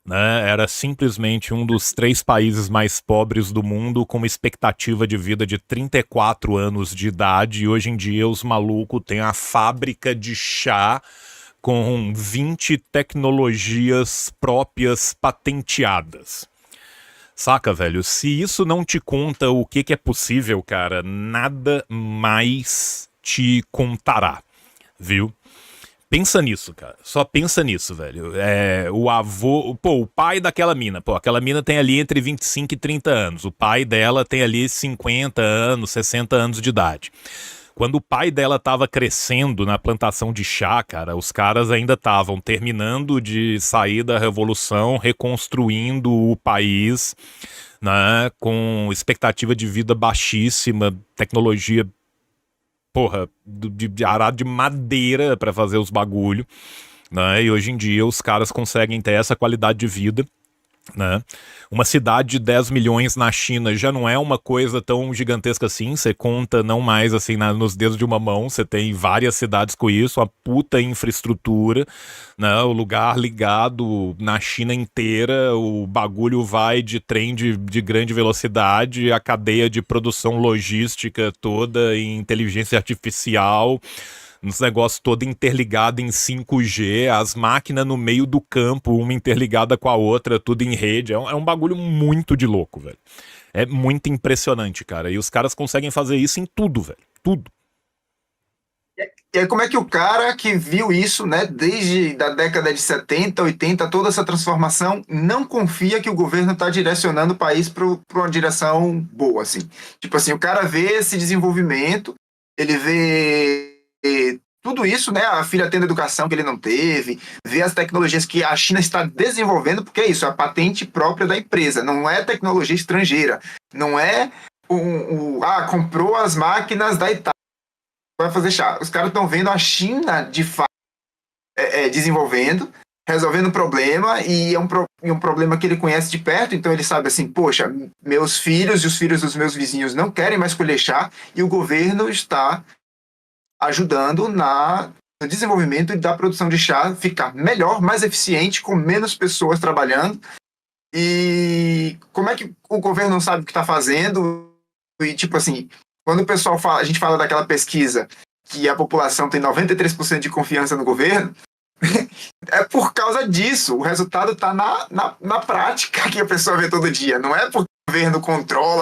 né? Era simplesmente um dos 3 países mais pobres do mundo, com uma expectativa de vida de 34 anos de idade, e hoje em dia os malucos têm a fábrica de chá com 20 tecnologias próprias patenteadas. Saca, velho? Se isso não te conta o que é possível, cara, nada mais te contará, viu? Pensa nisso, cara. Só pensa nisso, velho. O avô... Pô, o pai daquela mina. Pô, aquela mina tem ali entre 25 e 30 anos. O pai dela tem ali 50 anos, 60 anos de idade. Quando o pai dela tava crescendo na plantação de chá, cara, os caras ainda estavam terminando de sair da revolução, reconstruindo o país, né, com expectativa de vida baixíssima, tecnologia, porra, de arado de madeira pra fazer os bagulho, né, e hoje em dia os caras conseguem ter essa qualidade de vida, né? Uma cidade de 10 milhões na China já não é uma coisa tão gigantesca assim, você conta não mais assim nos dedos de uma mão, você tem várias cidades com isso, uma puta infraestrutura, né? O lugar ligado na China inteira, o bagulho vai de trem de grande velocidade, a cadeia de produção logística toda em inteligência artificial, uns negócios todo interligado em 5G, as máquinas no meio do campo, uma interligada com a outra, tudo em rede. É um bagulho muito de louco, velho. É muito impressionante, cara. E os caras conseguem fazer isso em tudo, velho. Tudo. E aí, como é que o cara que viu isso, né, desde da década de 70, 80, toda essa transformação, não confia que o governo está direcionando o país para uma direção boa, assim? Tipo assim, o cara vê esse desenvolvimento, ele vê tudo isso, né? A filha tendo educação que ele não teve, ver as tecnologias que a China está desenvolvendo, porque é isso, é a patente própria da empresa, não é tecnologia estrangeira, não é comprou as máquinas da Itália, vai fazer chá. Os caras estão vendo a China de fato desenvolvendo, resolvendo um problema, e é um problema que ele conhece de perto, então ele sabe assim, poxa, meus filhos e os filhos dos meus vizinhos não querem mais colher chá, e o governo está ajudando no desenvolvimento da produção de chá ficar melhor, mais eficiente, com menos pessoas trabalhando. E como é que o governo não sabe o que está fazendo? E tipo assim, quando o pessoal fala, a gente fala daquela pesquisa que a população tem 93% de confiança no governo, é por causa disso. O resultado está na prática que a pessoa vê todo dia. Não é porque o governo controla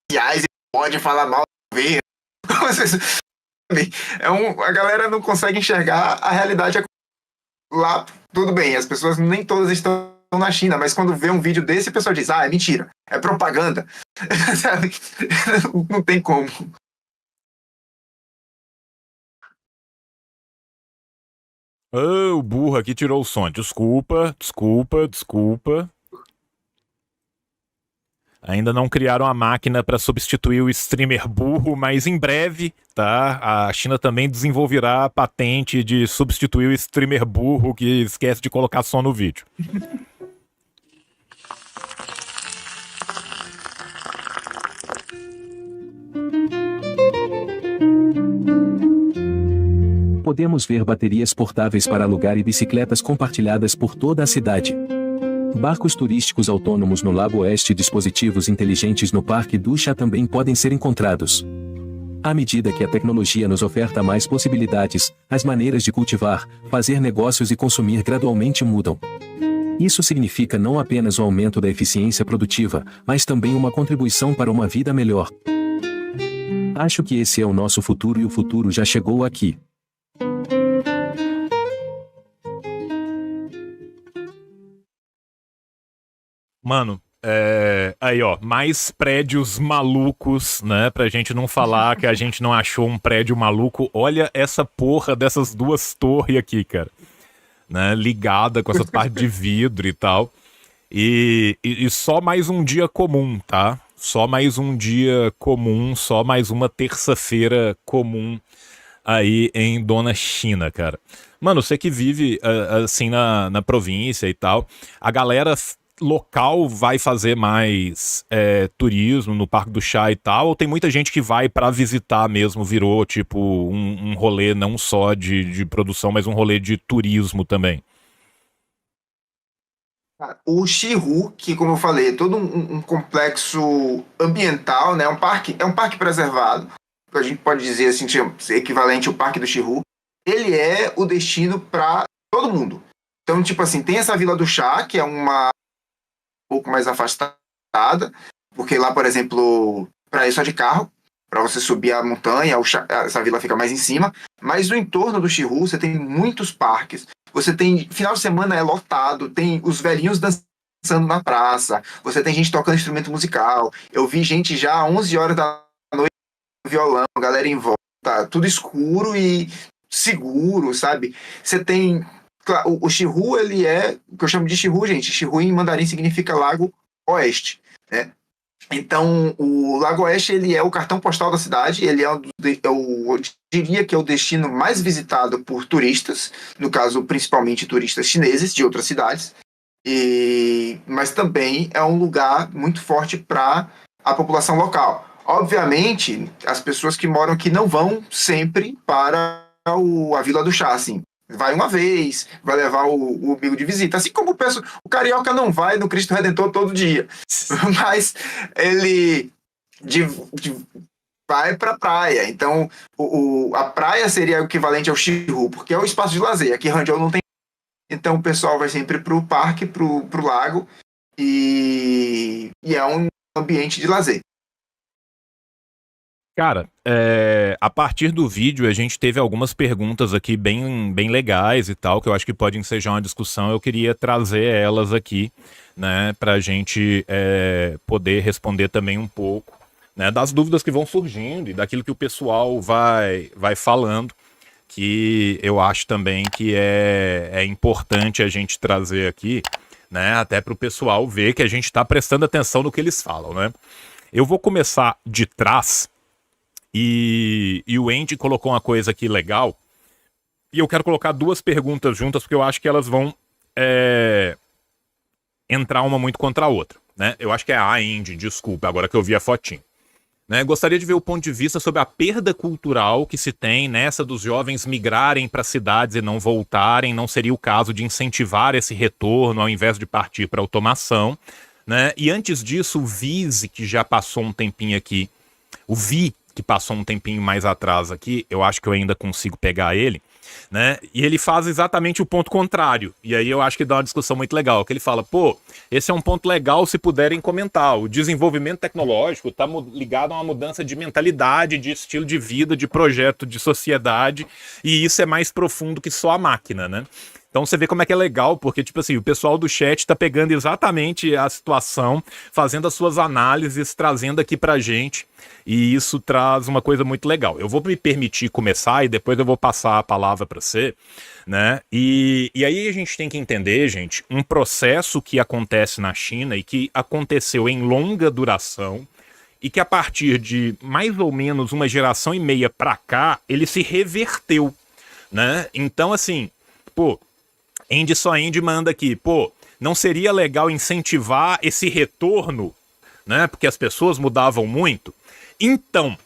e pode falar mal do governo. A galera não consegue enxergar a realidade lá. Tudo bem, as pessoas nem todas estão na China, mas quando vê um vídeo desse, a pessoa diz, é mentira, é propaganda. Sabe? Não tem como. O burro aqui tirou o som. Desculpa. Ainda não criaram a máquina para substituir o streamer burro, mas em breve, tá? A China também desenvolverá a patente de substituir o streamer burro que esquece de colocar som no vídeo. Podemos ver baterias portáveis para alugar e bicicletas compartilhadas por toda a cidade. Barcos turísticos autônomos no Lago Oeste e dispositivos inteligentes no Parque do Chá também podem ser encontrados. À medida que a tecnologia nos oferta mais possibilidades, as maneiras de cultivar, fazer negócios e consumir gradualmente mudam. Isso significa não apenas o aumento da eficiência produtiva, mas também uma contribuição para uma vida melhor. Acho que esse é o nosso futuro e o futuro já chegou aqui. Mano, aí ó, mais prédios malucos, né, pra gente não falar que a gente não achou um prédio maluco. Olha essa porra dessas 2 torres aqui, cara, né, ligada com essa parte de vidro e tal, e só mais um dia comum, tá, só mais um dia comum, só mais uma terça-feira comum aí em Dona China, cara. Mano, você que vive assim na província e tal, a galera local vai fazer mais turismo no Parque do Chá e tal, ou tem muita gente que vai pra visitar mesmo, virou tipo um rolê não só de produção, mas um rolê de turismo também? O Xihu, que como eu falei, é todo um complexo ambiental, né? É um parque preservado, a gente pode dizer assim, equivalente ao Parque do Xihu. Ele é o destino para todo mundo. Então, tipo assim, tem essa Vila do Chá, que é uma um pouco mais afastada, porque lá, por exemplo, para ir só de carro, para você subir a montanha, essa vila fica mais em cima, mas no entorno do Xihu você tem muitos parques. Você tem, final de semana é lotado, tem os velhinhos dançando na praça, você tem gente tocando instrumento musical. Eu vi gente já às 11 horas da noite com violão, galera em volta, tudo escuro e seguro, sabe? Você tem o Xihu, ele é o que eu chamo de Xihu, gente. Xihu em mandarim significa Lago Oeste, né? Então, o Lago Oeste, ele é o cartão postal da cidade, ele eu diria que é o destino mais visitado por turistas, no caso, principalmente turistas chineses de outras cidades, mas também é um lugar muito forte para a população local. Obviamente, as pessoas que moram aqui não vão sempre para a Vila do Chá, assim. Vai uma vez, vai levar o amigo de visita. Assim como o carioca não vai no Cristo Redentor todo dia. Mas ele vai para a praia. Então, a praia seria o equivalente ao Xihu, porque é o espaço de lazer. Aqui em Hangzhou não tem. Então, o pessoal vai sempre para o parque, para o lago, e é um ambiente de lazer. Cara, a partir do vídeo a gente teve algumas perguntas aqui bem legais e tal, que eu acho que pode ensejar uma discussão. Eu queria trazer elas aqui, né, pra gente poder responder também um pouco, né, das dúvidas que vão surgindo e daquilo que o pessoal vai falando, que eu acho também que é importante a gente trazer aqui, né, até pro pessoal ver que a gente tá prestando atenção no que eles falam, né. Eu vou começar de trás. E o Andy colocou uma coisa aqui legal. E eu quero colocar duas perguntas juntas, porque eu acho que elas vão entrar uma muito contra a outra, né? Eu acho que é a Andy, desculpa, agora que eu vi a fotinho. Né? Gostaria de ver o ponto de vista sobre a perda cultural que se tem nessa dos jovens migrarem para cidades e não voltarem. Não seria o caso de incentivar esse retorno ao invés de partir para automação, né? E antes disso, o Vise, que já passou um tempinho aqui, o Vi, que passou um tempinho mais atrás aqui, eu acho que eu ainda consigo pegar ele, né? E ele faz exatamente o ponto contrário. E aí eu acho que dá uma discussão muito legal, que ele fala, pô, esse é um ponto legal se puderem comentar. O desenvolvimento tecnológico está ligado a uma mudança de mentalidade, de estilo de vida, de projeto, de sociedade, e isso é mais profundo que só a máquina, né? Então você vê como é que é legal, porque, tipo assim, o pessoal do chat tá pegando exatamente a situação, fazendo as suas análises, trazendo aqui pra gente, e isso traz uma coisa muito legal. Eu vou me permitir começar e depois eu vou passar a palavra pra você, né? E aí a gente tem que entender, gente, um processo que acontece na China e que aconteceu em longa duração, e que a partir de mais ou menos uma geração e meia pra cá, ele se reverteu, né? Então, assim, pô, Andy manda aqui, pô, não seria legal incentivar esse retorno, né? Porque as pessoas mudavam muito. Então,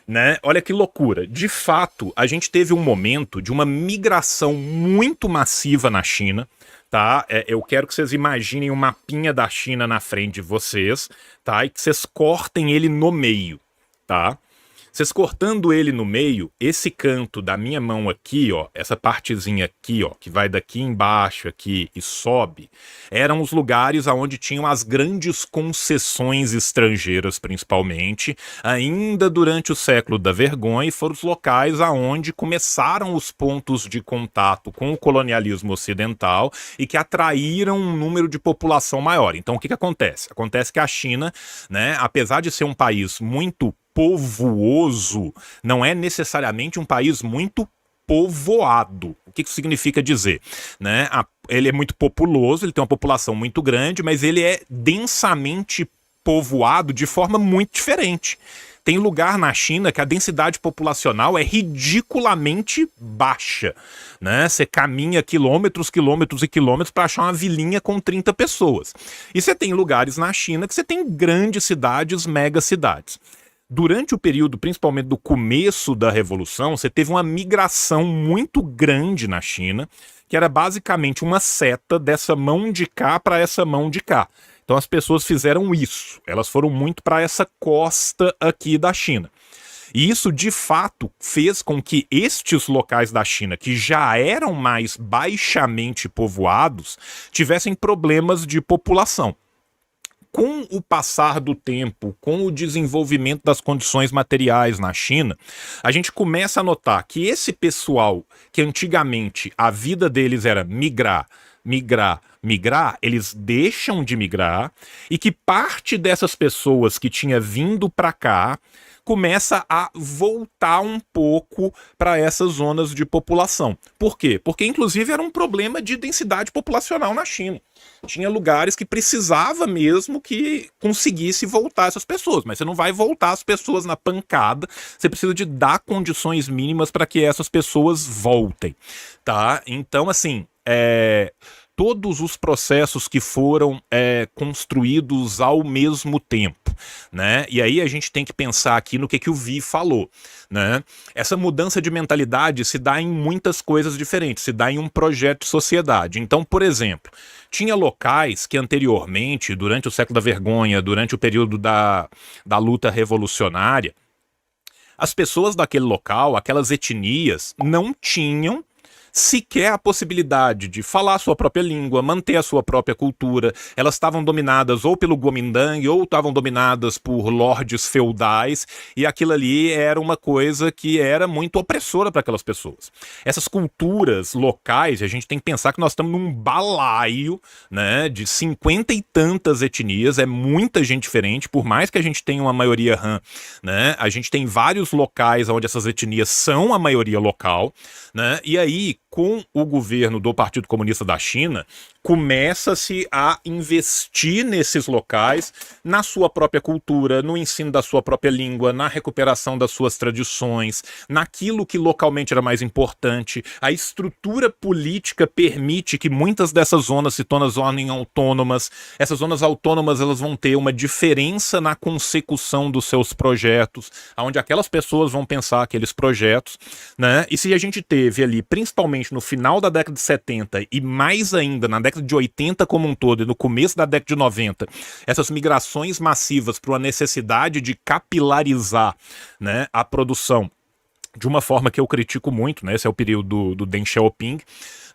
né? Olha que loucura. De fato, a gente teve um momento de uma migração muito massiva na China, tá? Eu quero que vocês imaginem um mapinha da China na frente de vocês, tá? E que vocês cortem ele no meio, tá? Vocês cortando ele no meio, esse canto da minha mão aqui, ó, essa partezinha aqui, ó, que vai daqui embaixo aqui e sobe, eram os lugares onde tinham as grandes concessões estrangeiras, principalmente, ainda durante o século da vergonha, e foram os locais aonde começaram os pontos de contato com o colonialismo ocidental e que atraíram um número de população maior. Então, o que acontece? Acontece que a China, né, apesar de ser um país muito povooso, não é necessariamente um país muito povoado. O que isso significa dizer? Né? Ele é muito populoso, ele tem uma população muito grande, mas ele é densamente povoado de forma muito diferente. Tem lugar na China que a densidade populacional é ridiculamente baixa, né? Você caminha quilômetros e quilômetros para achar uma vilinha com 30 pessoas. E você tem lugares na China que você tem grandes cidades, mega cidades. Durante o período, principalmente do começo da Revolução, você teve uma migração muito grande na China, que era basicamente uma seta dessa mão de cá para essa mão de cá. Então as pessoas fizeram isso, elas foram muito para essa costa aqui da China. E isso, de fato, fez com que estes locais da China, que já eram mais baixamente povoados, tivessem problemas de população. Com o passar do tempo, com o desenvolvimento das condições materiais na China, a gente começa a notar que esse pessoal, que antigamente a vida deles era migrar, eles deixam de migrar, e que parte dessas pessoas que tinha vindo para cá começa a voltar um pouco para essas zonas de população. Por quê? Porque, inclusive, era um problema de densidade populacional na China. Tinha lugares que precisava mesmo que conseguisse voltar essas pessoas, mas você não vai voltar as pessoas na pancada, você precisa de dar condições mínimas para que essas pessoas voltem, tá? Então, assim, todos os processos que foram construídos ao mesmo tempo, né? E aí a gente tem que pensar aqui no que o Vi falou, né? Essa mudança de mentalidade se dá em muitas coisas diferentes, se dá em um projeto de sociedade. Então, por exemplo, tinha locais que anteriormente, durante o século da vergonha, durante o período da luta revolucionária, as pessoas daquele local, aquelas etnias, não tinham sequer a possibilidade de falar a sua própria língua, manter a sua própria cultura. Elas estavam dominadas ou pelo Kuomintang ou estavam dominadas por lordes feudais, e aquilo ali era uma coisa que era muito opressora para aquelas pessoas. Essas culturas locais, a gente tem que pensar que nós estamos num balaio, né, de 50 e tantas etnias, é muita gente diferente, por mais que a gente tenha uma maioria Han, né, a gente tem vários locais onde essas etnias são a maioria local, né, e aí, com o governo do Partido Comunista da China, começa-se a investir nesses locais, na sua própria cultura, no ensino da sua própria língua, na recuperação das suas tradições, naquilo que localmente era mais importante. A estrutura política permite que muitas dessas zonas se tornem autônomas. Essas zonas autônomas, elas vão ter uma diferença na consecução dos seus projetos, onde aquelas pessoas vão pensar aqueles projetos, né? E se a gente teve ali, principalmente no final da década de 70 e mais ainda na década de 80 como um todo e no começo da década de 90, essas migrações massivas para uma necessidade de capilarizar, né, a produção de uma forma que eu critico muito, né? Esse é o período do Deng Xiaoping,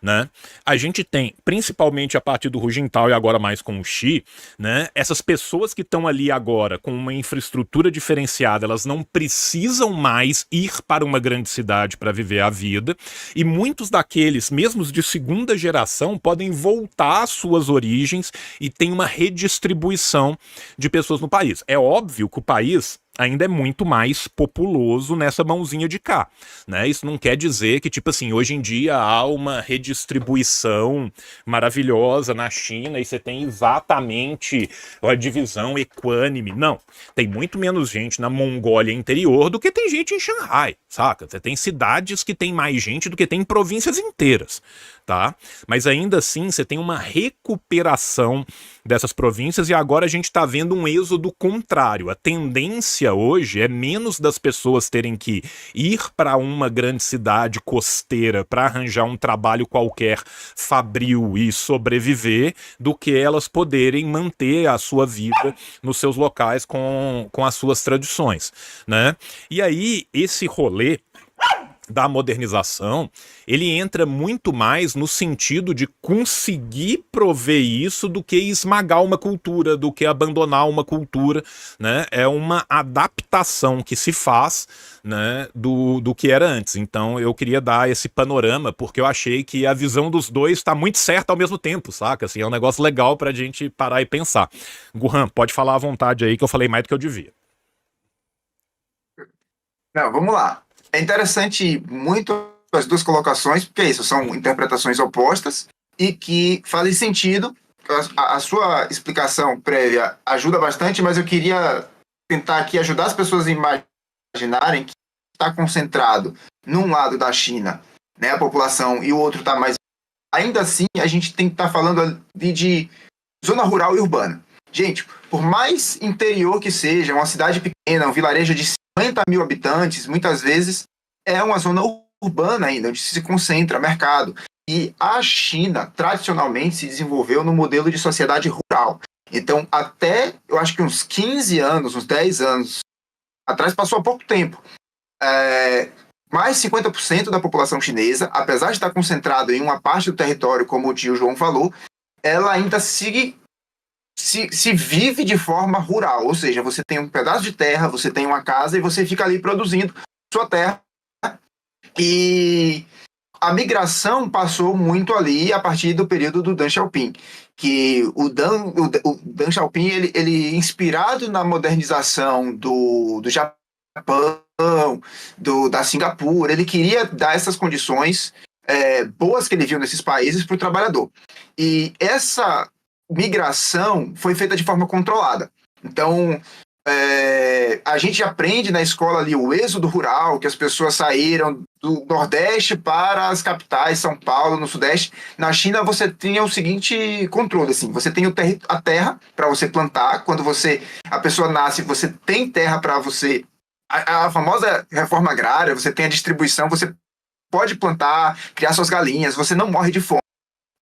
né? A gente tem, principalmente a partir do Hu Jintao e agora mais com o Xi, né? Essas pessoas que estão ali agora com uma infraestrutura diferenciada, elas não precisam mais ir para uma grande cidade para viver a vida, e muitos daqueles, mesmo de segunda geração, podem voltar às suas origens e tem uma redistribuição de pessoas no país. É óbvio que o país ainda é muito mais populoso nessa mãozinha de cá, né? Isso não quer dizer que, tipo assim, hoje em dia há uma redistribuição maravilhosa na China e você tem exatamente a divisão equânime. Não, tem muito menos gente na Mongólia interior do que tem gente em Xangai, saca? Você tem cidades que tem mais gente do que tem províncias inteiras, tá? Mas ainda assim, você tem uma recuperação dessas províncias e agora a gente está vendo um êxodo contrário. A tendência hoje é menos das pessoas terem que ir para uma grande cidade costeira para arranjar um trabalho qualquer fabril e sobreviver, do que elas poderem manter a sua vida nos seus locais com as suas tradições, né? E aí, esse rolê da modernização, ele entra muito mais no sentido de conseguir prover isso do que esmagar uma cultura, do que abandonar uma cultura, né? É uma adaptação que se faz, né, do que era antes. Então eu queria dar esse panorama, porque eu achei que a visão dos dois está muito certa ao mesmo tempo, saca? Assim, é um negócio legal pra gente parar e pensar. Gurhan, pode falar à vontade aí, que eu falei mais do que eu devia. Não, vamos lá. É interessante muito as duas colocações, porque isso são interpretações opostas e que fazem sentido. A sua explicação prévia ajuda bastante, mas eu queria tentar aqui ajudar as pessoas a imaginarem que está concentrado num lado da China, né, a população, e o outro está mais... Ainda assim, a gente tem que estar falando ali de zona rural e urbana. Gente, por mais interior que seja, uma cidade pequena, um vilarejo de 50 mil habitantes, muitas vezes é uma zona urbana ainda, onde se concentra mercado. E a China, tradicionalmente, se desenvolveu no modelo de sociedade rural. Então, até, eu acho que uns 15 anos, uns 10 anos atrás, passou há pouco tempo, mais 50% da população chinesa, apesar de estar concentrado em uma parte do território, como o tio João falou, ela ainda se vive de forma rural, ou seja, você tem um pedaço de terra, você tem uma casa e você fica ali produzindo sua terra. E a migração passou muito ali a partir do período do Deng Xiaoping, que o Deng Xiaoping, ele inspirado na modernização do Japão, da Singapura, ele queria dar essas condições boas que ele viu nesses países para o trabalhador. E essa migração foi feita de forma controlada. Então, a gente aprende na escola ali o êxodo rural, que as pessoas saíram do Nordeste para as capitais, São Paulo, no Sudeste. Na China, você tinha o seguinte controle, assim, você tem a terra para você plantar. Quando a pessoa nasce, você tem terra para você... A famosa reforma agrária, você tem a distribuição, você pode plantar, criar suas galinhas, você não morre de fome.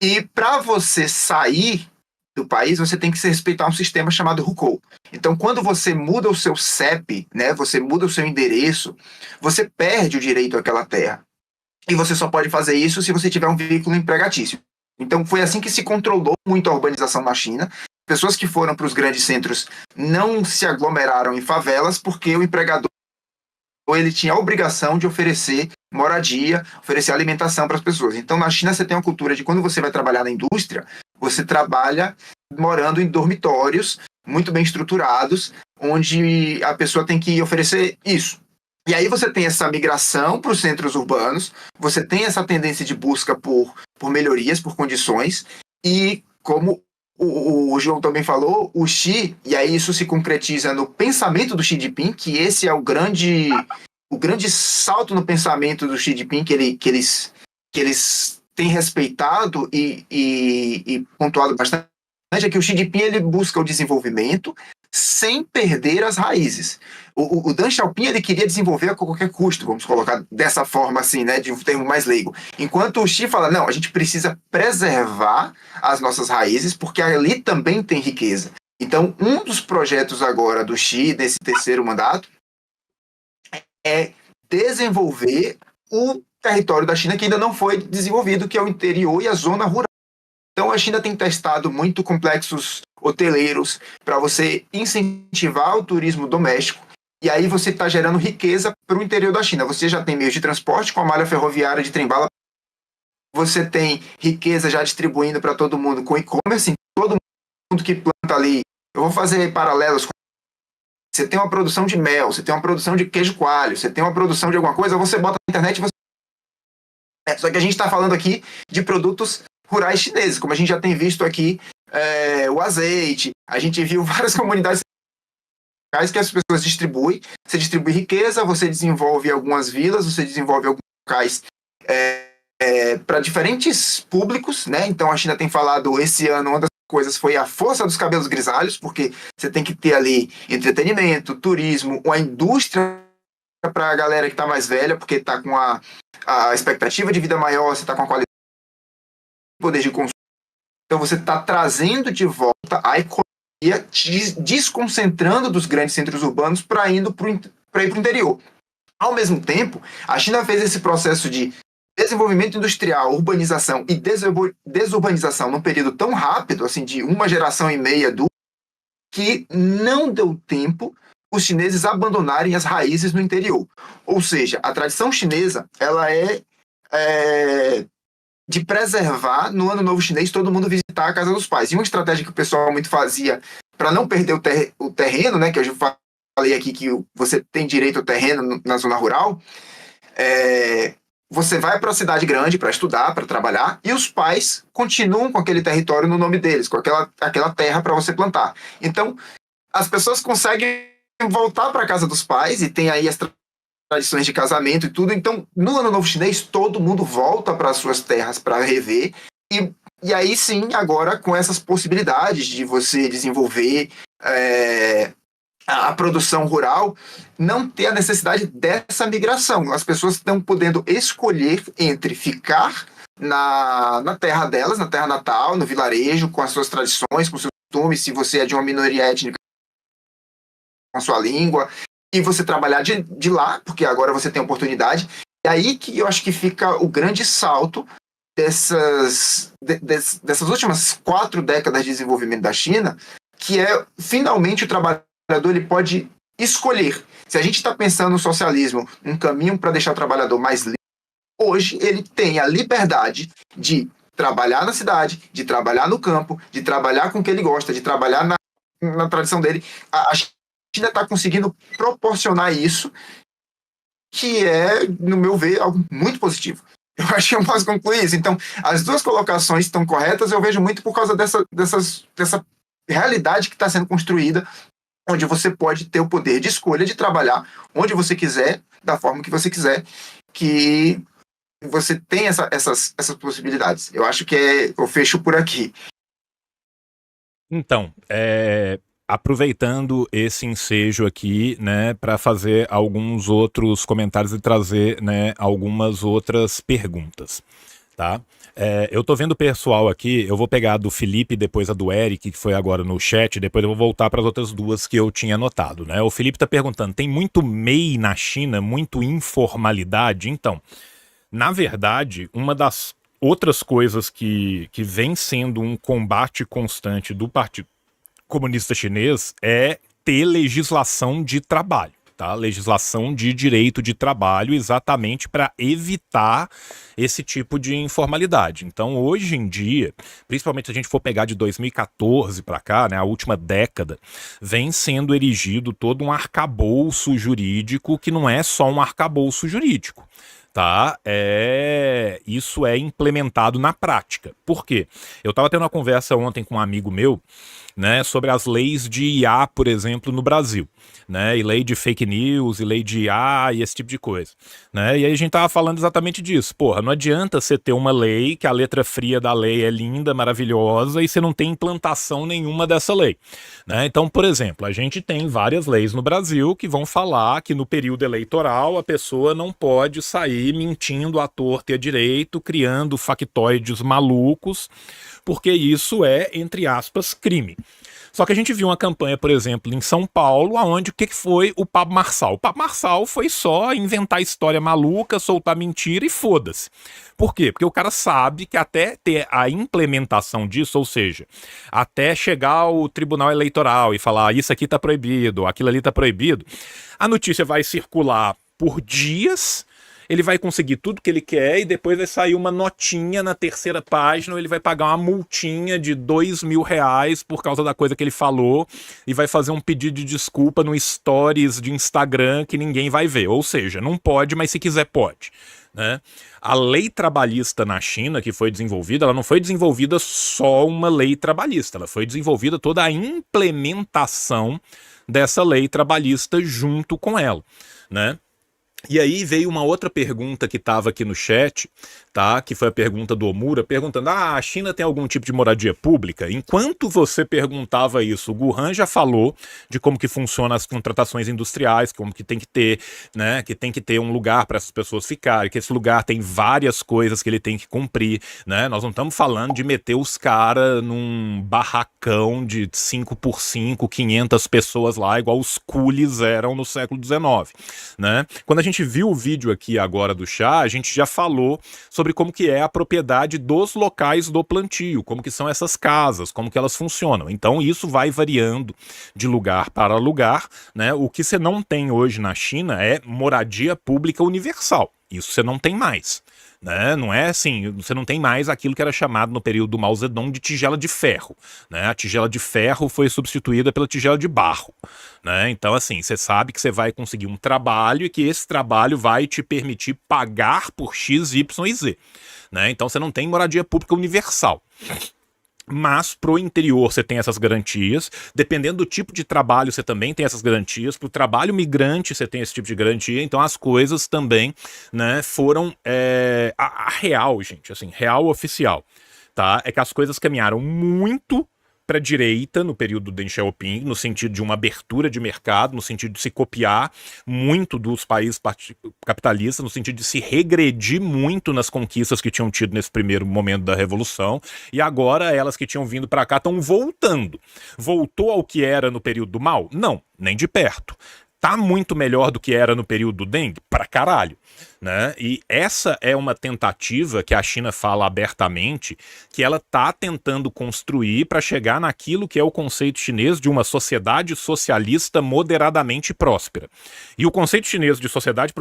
E para você sair do país, você tem que se respeitar um sistema chamado hukou. Então, quando você muda o seu CEP, né, você muda o seu endereço, você perde o direito àquela terra. E você só pode fazer isso se você tiver um veículo empregatício. Então, foi assim que se controlou muito a urbanização na China. Pessoas que foram para os grandes centros não se aglomeraram em favelas, porque o empregador ele tinha a obrigação de oferecer moradia, oferecer alimentação para as pessoas. Então, na China, você tem uma cultura de quando você vai trabalhar na indústria, você trabalha morando em dormitórios muito bem estruturados, onde a pessoa tem que oferecer isso. E aí você tem essa migração para os centros urbanos, você tem essa tendência de busca por melhorias, por condições, e como o João também falou, o Xi, e aí isso se concretiza no pensamento do Xi Jinping, que esse é o grande salto no pensamento do Xi Jinping que eles têm respeitado e pontuado bastante, é que o Xi Jinping ele busca o desenvolvimento sem perder as raízes. O Deng Xiaoping ele queria desenvolver a qualquer custo, vamos colocar dessa forma assim, né, de um termo mais leigo. Enquanto o Xi fala, não, a gente precisa preservar as nossas raízes, porque ali também tem riqueza. Então, um dos projetos agora do Xi, nesse terceiro mandato, é desenvolver o território da China que ainda não foi desenvolvido, que é o interior e a zona rural. Então, a China tem testado muito complexos hoteleiros para você incentivar o turismo doméstico, e aí você está gerando riqueza para o interior da China. Você já tem meios de transporte com a malha ferroviária de trem-bala, você tem riqueza já distribuindo para todo mundo com e-commerce, todo mundo que planta ali. Eu vou fazer paralelos. Você tem uma produção de mel, você tem uma produção de queijo coalho, você tem uma produção de alguma coisa, você bota na internet e você... Só que a gente está falando aqui de produtos rurais chineses, como a gente já tem visto aqui o azeite, a gente viu várias comunidades que as pessoas distribuem, você distribui riqueza, você desenvolve algumas vilas, você desenvolve alguns locais para diferentes públicos, né? Então a China tem falado esse ano, uma das coisas foi a força dos cabelos grisalhos, porque você tem que ter ali entretenimento, turismo, uma indústria para a galera que está mais velha, porque está com a expectativa de vida maior, você está com a qualidade de poder de consumo. Então você está trazendo de volta a economia, desconcentrando dos grandes centros urbanos para ir para o interior. Ao mesmo tempo, a China fez esse processo de desenvolvimento industrial, urbanização e desurbanização num período tão rápido, assim, de uma geração e meia, que não deu tempo os chineses abandonarem as raízes no interior. Ou seja, a tradição chinesa, ela é de preservar, no Ano Novo Chinês, todo mundo visitar a casa dos pais. E uma estratégia que o pessoal muito fazia para não perder o terreno, né, que eu já falei aqui que você tem direito ao terreno na zona rural, você vai para a cidade grande para estudar, para trabalhar, e os pais continuam com aquele território no nome deles, com aquela terra para você plantar. Então, as pessoas conseguem voltar para a casa dos pais, e tem aí as tradições de casamento e tudo. Então, no Ano Novo Chinês, todo mundo volta para as suas terras para rever, e E aí sim, agora com essas possibilidades de você desenvolver a produção rural, não ter a necessidade dessa migração. As pessoas estão podendo escolher entre ficar na terra delas, na terra natal, no vilarejo, com as suas tradições, com seus costumes, se você é de uma minoria étnica, com a sua língua, e você trabalhar de lá, porque agora você tem oportunidade. E aí que eu acho que fica o grande salto dessas últimas 4 décadas de desenvolvimento da China, que é, finalmente, o trabalhador ele pode escolher. Se a gente está pensando no socialismo, um caminho para deixar o trabalhador mais livre, hoje ele tem a liberdade de trabalhar na cidade, de trabalhar no campo, de trabalhar com o que ele gosta, de trabalhar na tradição dele. A China está conseguindo proporcionar isso, que é, no meu ver, algo muito positivo. Eu acho que eu posso concluir isso. Então, as duas colocações estão corretas, eu vejo muito por causa dessa realidade que está sendo construída, onde você pode ter o poder de escolha de trabalhar onde você quiser, da forma que você quiser, que você tem essas possibilidades. Eu acho que eu fecho por aqui. Então, aproveitando esse ensejo aqui, né, para fazer alguns outros comentários e trazer, né, algumas outras perguntas, tá? Eu tô vendo o pessoal aqui, eu vou pegar a do Felipe, depois a do Eric, que foi agora no chat, depois eu vou voltar para as outras duas que eu tinha anotado, né? O Felipe tá perguntando, tem muito MEI na China, muito informalidade? Então, na verdade, uma das outras coisas que vem sendo um combate constante do Partido Comunista Chinês é ter legislação de trabalho, tá? Legislação de direito de trabalho, exatamente para evitar esse tipo de informalidade. Então, hoje em dia, principalmente se a gente for pegar de 2014 para cá, né, a última década, vem sendo erigido todo um arcabouço jurídico que não é só um arcabouço jurídico. Tá? Isso é implementado na prática. Por quê? Eu estava tendo uma conversa ontem com um amigo meu, né, sobre as leis de IA, por exemplo, no Brasil, né, e lei de fake news, e lei de IA, e esse tipo de coisa, né, e aí a gente tava falando exatamente disso. Porra, não adianta você ter uma lei, que a letra fria da lei é linda, maravilhosa, e você não tem implantação nenhuma dessa lei, né. Então, por exemplo, a gente tem várias leis no Brasil que vão falar que no período eleitoral a pessoa não pode sair mentindo à torta e à direito, criando factoides malucos, porque isso é, entre aspas, crime. Só que a gente viu uma campanha, por exemplo, em São Paulo, onde o que foi o Pablo Marçal? O Pablo Marçal foi só inventar história maluca, soltar mentira e foda-se. Por quê? Porque o cara sabe que até ter a implementação disso, ou seja, até chegar ao Tribunal Eleitoral e falar isso aqui tá proibido, aquilo ali tá proibido, a notícia vai circular por dias, ele vai conseguir tudo que ele quer e depois vai sair uma notinha na terceira página, ou ele vai pagar uma multinha de R$2.000 por causa da coisa que ele falou e vai fazer um pedido de desculpa no stories de Instagram que ninguém vai ver. Ou seja, não pode, mas se quiser pode, né? A lei trabalhista na China que foi desenvolvida, ela não foi desenvolvida só uma lei trabalhista, ela foi desenvolvida toda a implementação dessa lei trabalhista junto com ela, né? E aí veio uma outra pergunta que estava aqui no chat, tá? Que foi a pergunta do Omura, perguntando: a China tem algum tipo de moradia pública? Enquanto você perguntava isso, o Guhan já falou de como que funcionam as contratações industriais, como que tem que ter, né? Que tem que ter um lugar para essas pessoas ficarem, que esse lugar tem várias coisas que ele tem que cumprir, né? Nós não estamos falando de meter os caras num barracão de 5x5, 500 pessoas lá, igual os coolies eram no século XIX, né? Quando a gente viu o vídeo aqui agora do chá, a gente já falou sobre como que é a propriedade dos locais do plantio, como que são essas casas, como que elas funcionam. Então isso vai variando de lugar para lugar, né? O que você não tem hoje na China é moradia pública universal. Isso você não tem mais, né? Não é assim, você não tem mais aquilo que era chamado no período do Mao Zedong de tigela de ferro, né? A tigela de ferro foi substituída pela tigela de barro, né? Então assim, você sabe que você vai conseguir um trabalho e que esse trabalho vai te permitir pagar por X, Y e Z, né? Então você não tem moradia pública universal. Mas pro interior você tem essas garantias, dependendo do tipo de trabalho você também tem essas garantias, pro trabalho migrante você tem esse tipo de garantia, então as coisas também, né, foram a real, gente, assim, real oficial, tá? É que as coisas caminharam muito para a direita no período do Deng Xiaoping, no sentido de uma abertura de mercado, no sentido de se copiar muito dos países capitalistas, no sentido de se regredir muito nas conquistas que tinham tido nesse primeiro momento da Revolução, e agora elas que tinham vindo para cá estão voltando. Voltou ao que era no período do Mao? Não, nem de perto. Tá muito melhor do que era no período do Deng? Pra caralho, né? E essa é uma tentativa que a China fala abertamente, que ela tá tentando construir para chegar naquilo que é o conceito chinês de uma sociedade socialista moderadamente próspera. E o conceito chinês de sociedade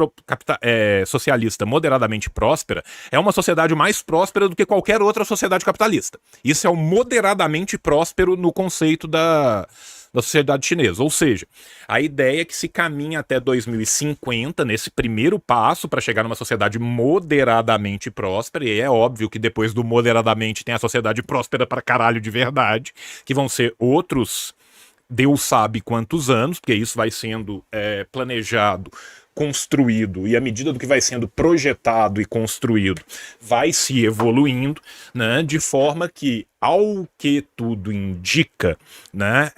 socialista moderadamente próspera é uma sociedade mais próspera do que qualquer outra sociedade capitalista. Isso é o moderadamente próspero no conceito da sociedade chinesa. Ou seja, a ideia é que se caminha até 2050 nesse primeiro passo para chegar numa sociedade moderadamente próspera, e é óbvio que depois do moderadamente tem a sociedade próspera para caralho de verdade, que vão ser outros Deus sabe quantos anos, porque isso vai sendo planejado, construído, e à medida do que vai sendo projetado e construído, vai se evoluindo, né, de forma que, ao que tudo indica, né,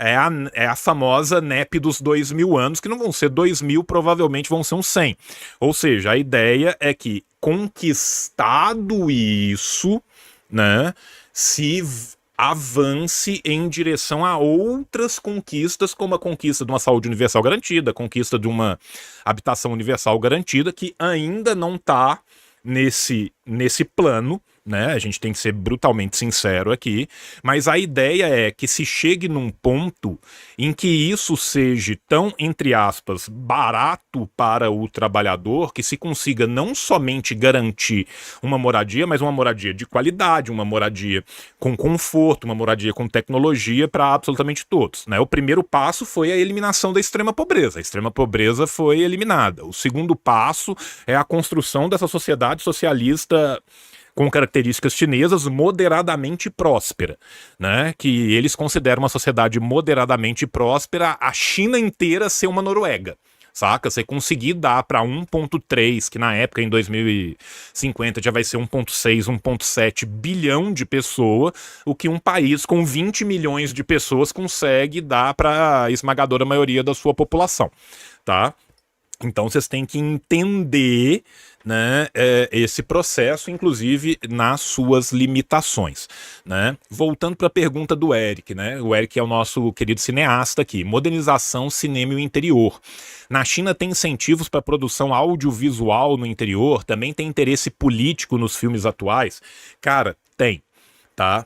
é a famosa NEP dos 2000 anos, que não vão ser 2000, provavelmente vão ser uns 100. Ou seja, a ideia é que, conquistado isso, né, se avance em direção a outras conquistas, como a conquista de uma saúde universal garantida, a conquista de uma habitação universal garantida, que ainda não está nesse plano, né? A gente tem que ser brutalmente sincero aqui, mas a ideia é que se chegue num ponto em que isso seja tão, entre aspas, barato para o trabalhador, que se consiga não somente garantir uma moradia, mas uma moradia de qualidade, uma moradia com conforto, uma moradia com tecnologia para absolutamente todos, né? O primeiro passo foi a eliminação da extrema pobreza. A extrema pobreza foi eliminada. O segundo passo é a construção dessa sociedade socialista com características chinesas moderadamente próspera, né? Que eles consideram uma sociedade moderadamente próspera a China inteira ser uma Noruega, saca? Você conseguir dar para 1,3, que na época, em 2050, já vai ser 1,6, 1,7 bilhão de pessoas, o que um país com 20 milhões de pessoas consegue dar para a esmagadora maioria da sua população, tá? Então vocês têm que entender, né, esse processo, inclusive nas suas limitações, né? Voltando para a pergunta do Eric, né? O Eric é o nosso querido cineasta aqui. Modernização, cinema e o interior. Na China tem incentivos para produção audiovisual no interior, também tem interesse político nos filmes atuais. Cara, tem. Tá?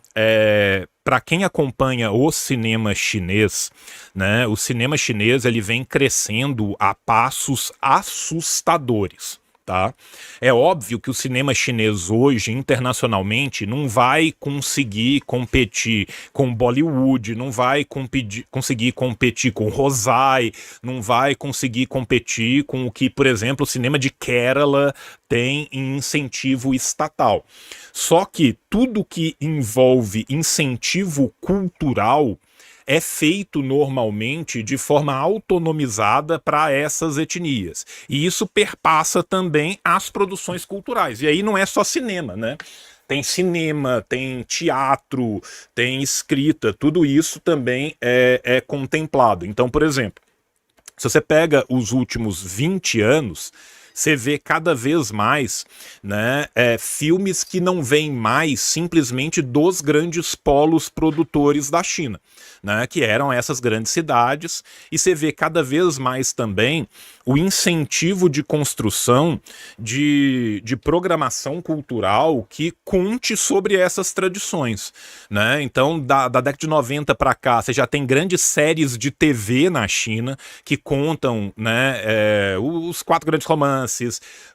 Para quem acompanha o cinema chinês, né, o cinema chinês ele vem crescendo a passos assustadores. Tá? É óbvio que o cinema chinês hoje, internacionalmente, não vai conseguir competir com Bollywood, não vai conseguir competir com Rosai, não vai conseguir competir com o que, por exemplo, o cinema de Kerala tem em incentivo estatal. Só que tudo que envolve incentivo cultural é feito normalmente de forma autonomizada para essas etnias. E isso perpassa também as produções culturais. E aí não é só cinema, né? Tem cinema, tem teatro, tem escrita, tudo isso também é contemplado. Então, por exemplo, se você pega os últimos 20 anos, você vê cada vez mais, né, filmes que não vêm mais simplesmente dos grandes polos produtores da China, né, que eram essas grandes cidades, e você vê cada vez mais também o incentivo de construção de programação cultural que conte sobre essas tradições, né? Então, da década de 90 para cá, você já tem grandes séries de TV na China que contam, né, os 4 grandes romances,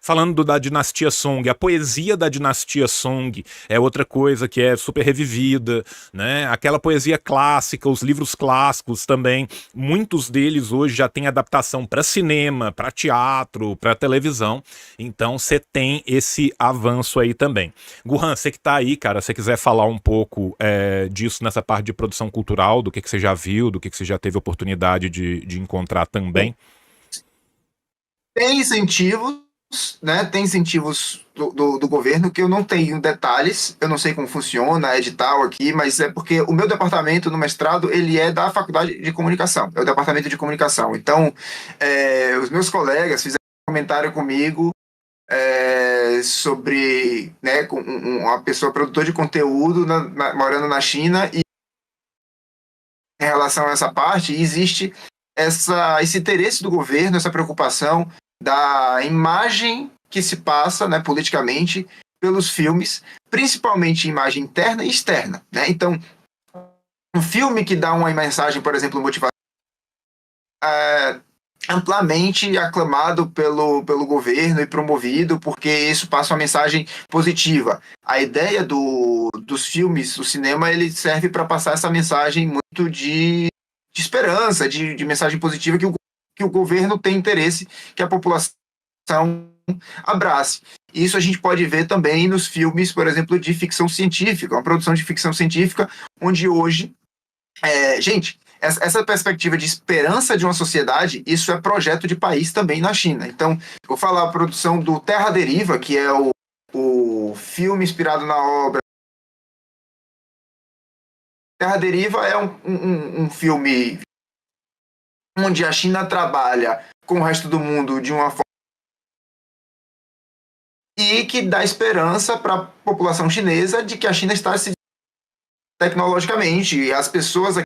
falando da dinastia Song. A poesia da dinastia Song é outra coisa que é super revivida, né? Aquela poesia clássica, os livros clássicos também, muitos deles hoje já têm adaptação para cinema, para teatro, para televisão. Então você tem esse avanço aí também. Guhan, você que tá aí, cara, se você quiser falar um pouco disso nessa parte de produção cultural, do que você já viu, do que você já teve oportunidade de encontrar também. Tem incentivos, né, tem incentivos do governo que eu não tenho detalhes, eu não sei como funciona, edital aqui, mas é porque o meu departamento no mestrado, ele é da Faculdade de Comunicação, é o departamento de comunicação. Então, os meus colegas fizeram um comentário comigo sobre, né, com uma pessoa produtora de conteúdo morando na China, e em relação a essa parte, existe esse interesse do governo, essa preocupação da imagem que se passa, né, politicamente pelos filmes, principalmente imagem interna e externa, né? Então, um filme que dá uma mensagem, por exemplo, motivacional, amplamente aclamado pelo governo e promovido, porque isso passa uma mensagem positiva. A ideia dos filmes, o cinema, ele serve para passar essa mensagem muito de esperança, de mensagem positiva que o governo tem interesse que a população abrace. Isso a gente pode ver também nos filmes, por exemplo, de ficção científica, uma produção de ficção científica, onde hoje, gente, essa perspectiva de esperança de uma sociedade, isso é projeto de país também na China. Então, eu vou falar a produção do Terra à Deriva, que é o filme inspirado na obra. Terra à Deriva é um filme onde a China trabalha com o resto do mundo de uma forma e que dá esperança para a população chinesa de que a China está se tecnologicamente, as pessoas aqui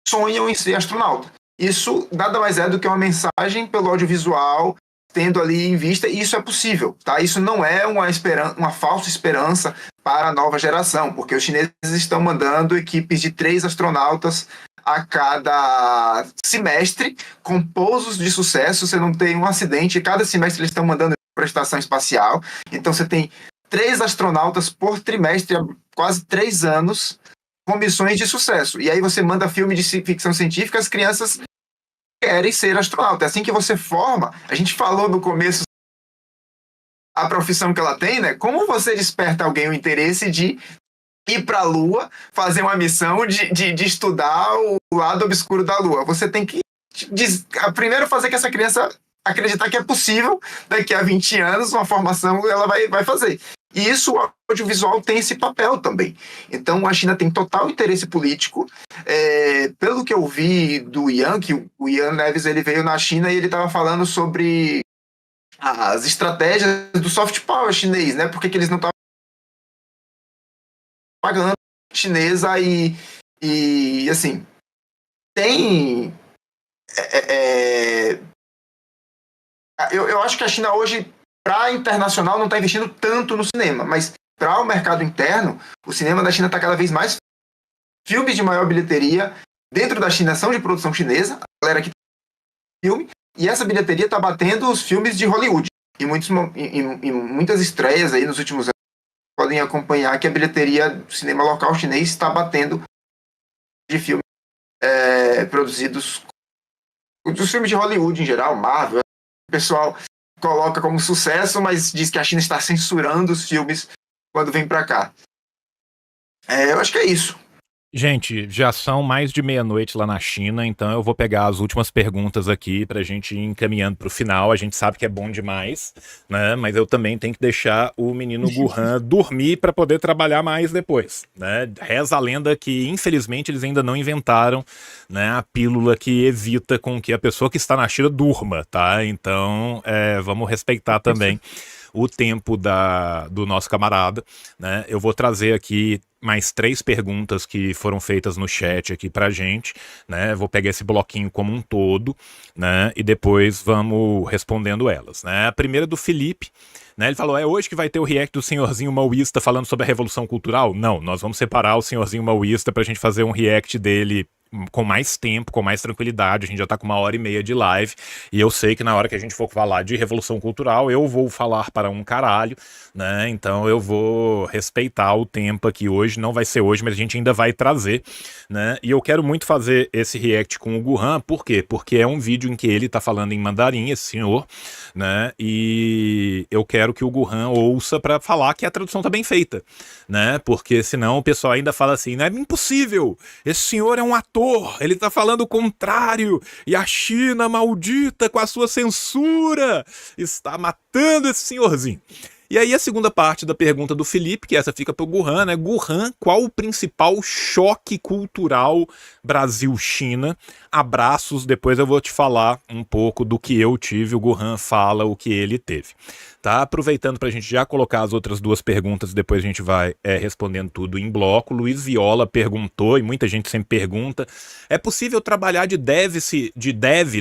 sonham em ser astronauta. Isso nada mais é do que uma mensagem pelo audiovisual, tendo ali em vista, e isso é possível, tá? Isso não é uma falsa esperança para a nova geração, porque os chineses estão mandando equipes de 3 astronautas a cada semestre, com pousos de sucesso, você não tem um acidente, cada semestre eles estão mandando para a estação espacial, então você tem 3 astronautas por trimestre há quase 3 anos, com missões de sucesso. E aí você manda filme de ficção científica, as crianças querem ser astronauta. É assim que você forma. A gente falou no começo a profissão que ela tem, né? Como você desperta alguém o interesse de ir para a Lua, fazer uma missão de estudar o lado obscuro da Lua. Você tem que primeiro fazer que essa criança acreditar que é possível, daqui a 20 anos, uma formação ela vai fazer. E isso, o audiovisual tem esse papel também. Então, a China tem total interesse político. Pelo que eu vi do Ian, que o Ian Neves ele veio na China e ele estava falando sobre as estratégias do soft power chinês, né? Por que eles não estavam pagando chinesa e assim, tem... Eu acho que a China hoje, para internacional, não está investindo tanto no cinema, mas para o mercado interno, o cinema da China está cada vez mais. Filmes de maior bilheteria dentro da China são de produção chinesa, a galera que tem filme, e essa bilheteria está batendo os filmes de Hollywood. E muitas estreias aí nos últimos anos podem acompanhar que a bilheteria do cinema local chinês está batendo de filmes produzidos dos filmes de Hollywood em geral, Marvel. O pessoal coloca como sucesso, mas diz que a China está censurando os filmes quando vem para cá. Eu acho que é isso. Gente, já são mais de meia-noite lá na China, então eu vou pegar as últimas perguntas aqui pra gente ir encaminhando pro final. A gente sabe que é bom demais, né? Mas eu também tenho que deixar o menino Guhan dormir pra poder trabalhar mais depois, né? Reza a lenda que, infelizmente, eles ainda não inventaram, né, a pílula que evita com que a pessoa que está na China durma, tá? Então, vamos respeitar também o tempo do nosso camarada, né? Eu vou trazer aqui mais 3 perguntas que foram feitas no chat aqui pra gente, né? Vou pegar esse bloquinho como um todo, né? E depois vamos respondendo elas, né? A primeira é do Felipe, né? Ele falou, hoje que vai ter o react do senhorzinho maoísta falando sobre a Revolução Cultural? Não, nós vamos separar o senhorzinho maoísta pra gente fazer um react dele com mais tempo, com mais tranquilidade. A gente já tá com 1h30 de live, e eu sei que na hora que a gente for falar de Revolução Cultural, eu vou falar para um caralho, né? Então eu vou respeitar o tempo aqui hoje, não vai ser hoje, mas a gente ainda vai trazer, né? E eu quero muito fazer esse react com o Guhan, por quê? Porque é um vídeo em que ele tá falando em mandarim, esse senhor, né? E eu quero que o Guhan ouça para falar que a tradução tá bem feita, né? Porque senão o pessoal ainda fala assim, não é impossível, esse senhor é um ator opositor, ele tá falando o contrário, e a China maldita com a sua censura está matando esse senhorzinho. E aí a segunda parte da pergunta do Felipe, que essa fica pro Gurhan, né? Gurhan, qual o principal choque cultural Brasil-China? Abraços, depois eu vou te falar um pouco do que eu tive, o Gurhan fala o que ele teve. Tá? Aproveitando pra gente já colocar as outras duas perguntas, depois a gente vai respondendo tudo em bloco. Luiz Viola perguntou, e muita gente sempre pergunta, é possível trabalhar de dev,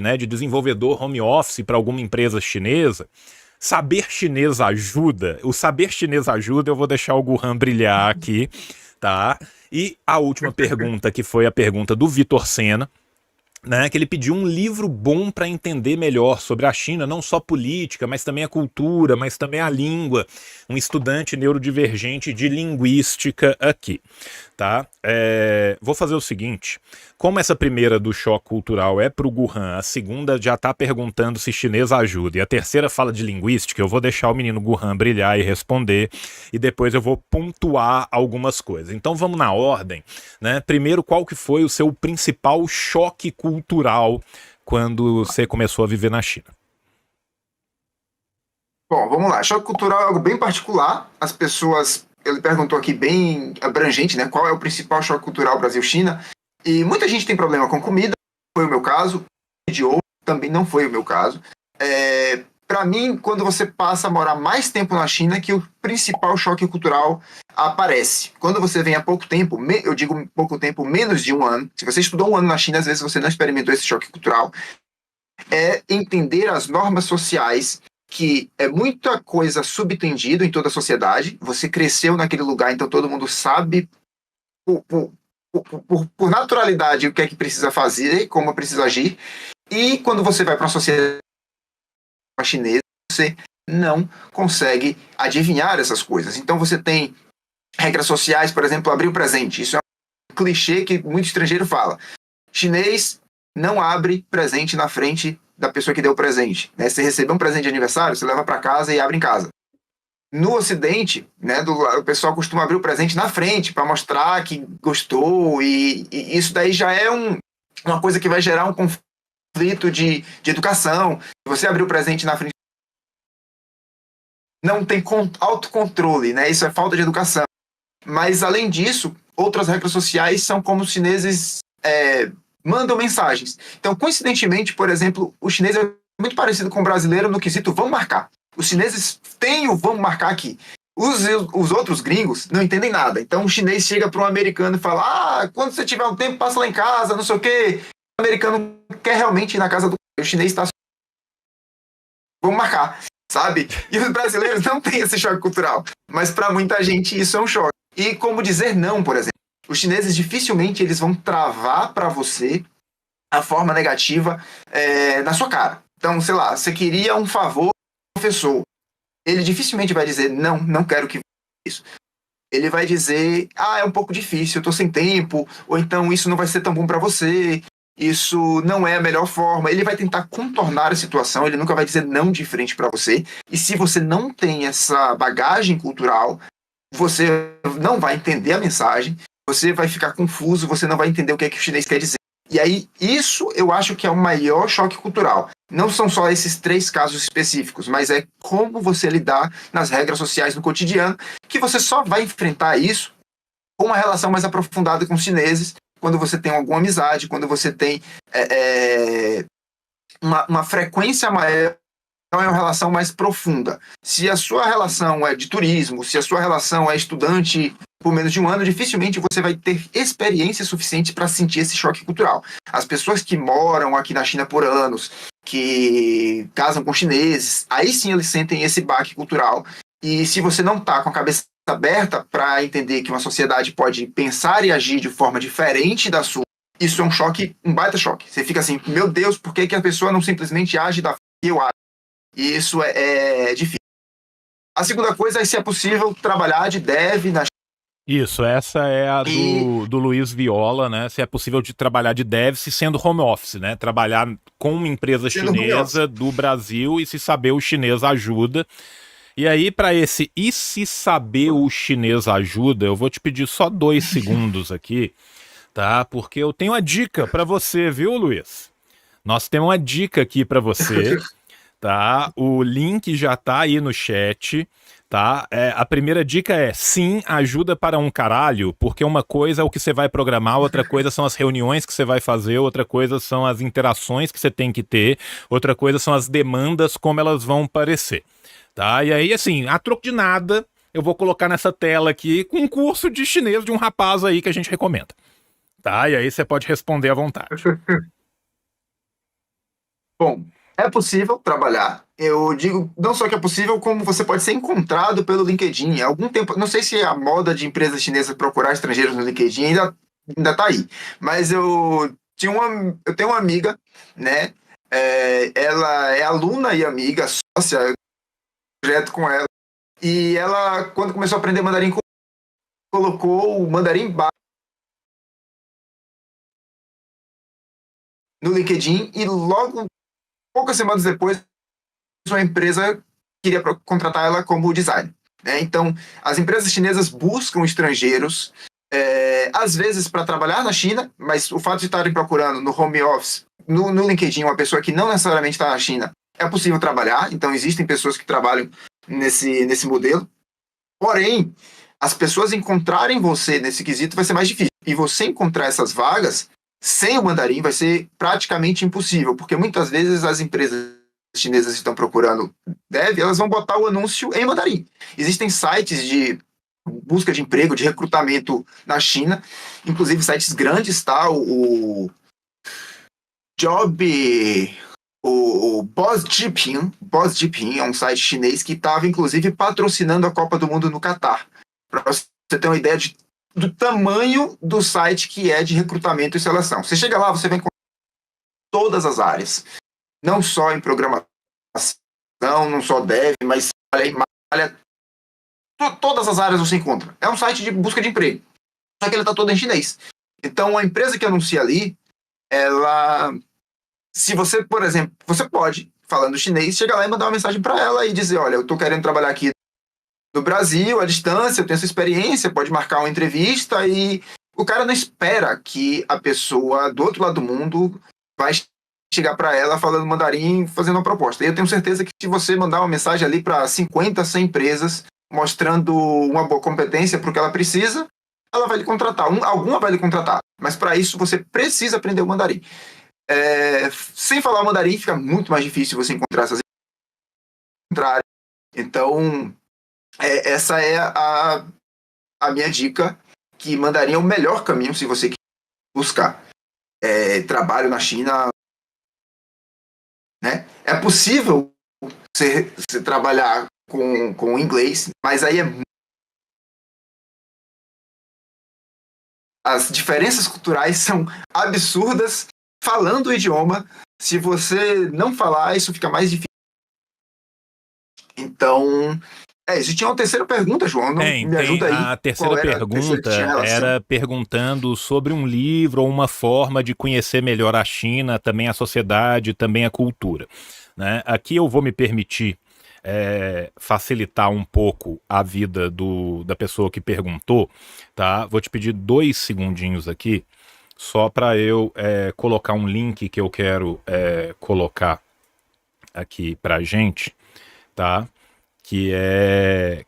né, de desenvolvedor home office para alguma empresa chinesa? Saber chinês ajuda? O saber chinês ajuda, eu vou deixar o Gurhan brilhar aqui, tá? E a última pergunta, que foi a pergunta do Vitor Sena, né, que ele pediu um livro bom para entender melhor sobre a China, não só política, mas também a cultura, mas também a língua. Um estudante neurodivergente de linguística aqui, tá? Vou fazer o seguinte, como essa primeira do choque cultural é pro Gurhan, a segunda já tá perguntando se chinês ajuda, e a terceira fala de linguística, eu vou deixar o menino Gurhan brilhar e responder, e depois eu vou pontuar algumas coisas. Então vamos na ordem, né? Primeiro, qual que foi o seu principal choque cultural quando você começou a viver na China? Bom, vamos lá. Choque cultural é algo bem particular. As pessoas... Ele perguntou aqui bem abrangente, né? Qual é o principal choque cultural Brasil-China? E muita gente tem problema com comida, foi o meu caso. De ouro também não foi o meu caso. Para mim, quando você passa a morar mais tempo na China, que o principal choque cultural aparece. Quando você vem há pouco tempo, eu digo pouco tempo, menos de um ano. Se você estudou um ano na China, às vezes você não experimentou esse choque cultural. É entender as normas sociais, que é muita coisa subentendida em toda a sociedade. Você cresceu naquele lugar, então todo mundo sabe por naturalidade o que é que precisa fazer, como precisa agir. E quando você vai para uma sociedade chinesa, você não consegue adivinhar essas coisas. Então você tem regras sociais, por exemplo, abrir o presente. Isso é um clichê que muito estrangeiro fala. Chinês não abre presente na frente da pessoa que deu o presente, né? Você recebeu um presente de aniversário, você leva para casa e abre em casa. No Ocidente, né, o pessoal costuma abrir o presente na frente para mostrar que gostou, e isso daí já é uma coisa que vai gerar um conflito de educação. Se você abrir o presente na frente, não tem autocontrole, né? Isso é falta de educação. Mas, além disso, outras regras sociais são como os chineses mandam mensagens. Então, coincidentemente, por exemplo, o chinês é muito parecido com o brasileiro no quesito vamos marcar. Os chineses têm o vamos marcar aqui. Os outros gringos não entendem nada. Então, o chinês chega para um americano e fala, quando você tiver um tempo, passa lá em casa, não sei o quê. O americano quer realmente ir na casa do... O chinês está... Vamos marcar, sabe? E os brasileiros não têm esse choque cultural. Mas, para muita gente, isso é um choque. E como dizer não, por exemplo. Os chineses dificilmente eles vão travar para você a forma negativa na sua cara. Então, sei lá, você queria um favor do professor. Ele dificilmente vai dizer, não quero que isso. Ele vai dizer, é um pouco difícil, eu tô sem tempo, ou então isso não vai ser tão bom para você, isso não é a melhor forma. Ele vai tentar contornar a situação, ele nunca vai dizer não de frente para você. E se você não tem essa bagagem cultural, você não vai entender a mensagem, você vai ficar confuso, você não vai entender o que é que o chinês quer dizer. E aí, isso eu acho que é o maior choque cultural. Não são só esses 3 casos específicos, mas é como você lidar nas regras sociais no cotidiano, que você só vai enfrentar isso com uma relação mais aprofundada com os chineses, quando você tem alguma amizade, quando você tem uma frequência maior, então é uma relação mais profunda. Se a sua relação é de turismo, se a sua relação é estudante por menos de um ano, dificilmente você vai ter experiência suficiente para sentir esse choque cultural. As pessoas que moram aqui na China por anos, que casam com chineses, aí sim eles sentem esse baque cultural. E se você não está com a cabeça aberta para entender que uma sociedade pode pensar e agir de forma diferente da sua, isso é um choque, um baita choque. Você fica assim, meu Deus, por que a pessoa não simplesmente age da forma que eu acho? E isso é difícil. A segunda coisa é se é possível trabalhar de dev na China. Isso, essa é a do Luiz Viola, né? Se é possível de trabalhar de dev se sendo home office, né? Trabalhar com uma empresa chinesa do Brasil e se saber o chinês ajuda. E aí, para esse se saber o chinês ajuda, eu vou te pedir só 2 segundos aqui tá? Porque eu tenho uma dica para você, viu, Luiz? Nós temos uma dica aqui para você, tá? O link já tá aí no chat, tá? A primeira dica é, sim, ajuda para um caralho, porque uma coisa é o que você vai programar, outra coisa são as reuniões que você vai fazer, outra coisa são as interações que você tem que ter, outra coisa são as demandas, como elas vão parecer, tá? E aí, assim, a troco de nada, eu vou colocar nessa tela aqui com um curso de chinês de um rapaz aí que a gente recomenda, tá? E aí você pode responder à vontade. Bom, é possível trabalhar. Eu digo não só que é possível, como você pode ser encontrado pelo LinkedIn. Há algum tempo, não sei se a moda de empresas chinesas procurar estrangeiros no LinkedIn ainda tá aí. Mas eu tenho uma amiga, né? Ela é aluna e amiga, sócia, projeto com ela. E ela, quando começou a aprender mandarim, colocou o mandarim no LinkedIn e logo, poucas semanas depois, uma empresa queria contratar ela como designer, né? Então, as empresas chinesas buscam estrangeiros, às vezes para trabalhar na China, mas o fato de estarem procurando no home office, no LinkedIn, uma pessoa que não necessariamente está na China, é possível trabalhar. Então, existem pessoas que trabalham nesse modelo. Porém, as pessoas encontrarem você nesse quesito vai ser mais difícil. E você encontrar essas vagas sem o mandarim vai ser praticamente impossível, porque muitas vezes as empresas chinesas estão procurando dev, elas vão botar o anúncio em mandarim. Existem sites de busca de emprego, de recrutamento na China, inclusive sites grandes, tá? O BuzzJipin é um site chinês que estava, inclusive, patrocinando a Copa do Mundo no Catar. Para você ter uma ideia do tamanho do site que é de recrutamento e seleção. Você chega lá, você vai encontrar todas as áreas. Não só em programação, não só dev, mas todas as áreas você encontra. É um site de busca de emprego. Só que ele está todo em chinês. Então, a empresa que anuncia ali, ela... Se você, por exemplo, você pode, falando chinês, chegar lá e mandar uma mensagem para ela e dizer, olha, eu estou querendo trabalhar aqui no Brasil, à distância, eu tenho essa experiência, pode marcar uma entrevista, e o cara não espera que a pessoa do outro lado do mundo vai chegar para ela falando mandarim, fazendo uma proposta. E eu tenho certeza que se você mandar uma mensagem ali para 50, 100 empresas, mostrando uma boa competência para o que ela precisa, ela vai lhe contratar. Alguma vai lhe contratar. Mas para isso você precisa aprender o mandarim. Sem falar o mandarim, fica muito mais difícil você encontrar essas empresas. Então, essa é a minha dica, que mandarim é o melhor caminho se você quer buscar trabalho na China, né? É possível você trabalhar com inglês, mas aí as diferenças culturais são absurdas falando o idioma. Se você não falar, isso fica mais difícil. Então, isso tinha uma terceira pergunta, João. Me ajuda aí. A terceira pergunta era perguntando sobre um livro ou uma forma de conhecer melhor a China, também a sociedade, também a cultura, né? Aqui eu vou me permitir facilitar um pouco a vida da pessoa que perguntou, tá? Vou te pedir 2 segundinhos aqui, só para eu colocar um link que eu quero colocar aqui pra gente, tá? Que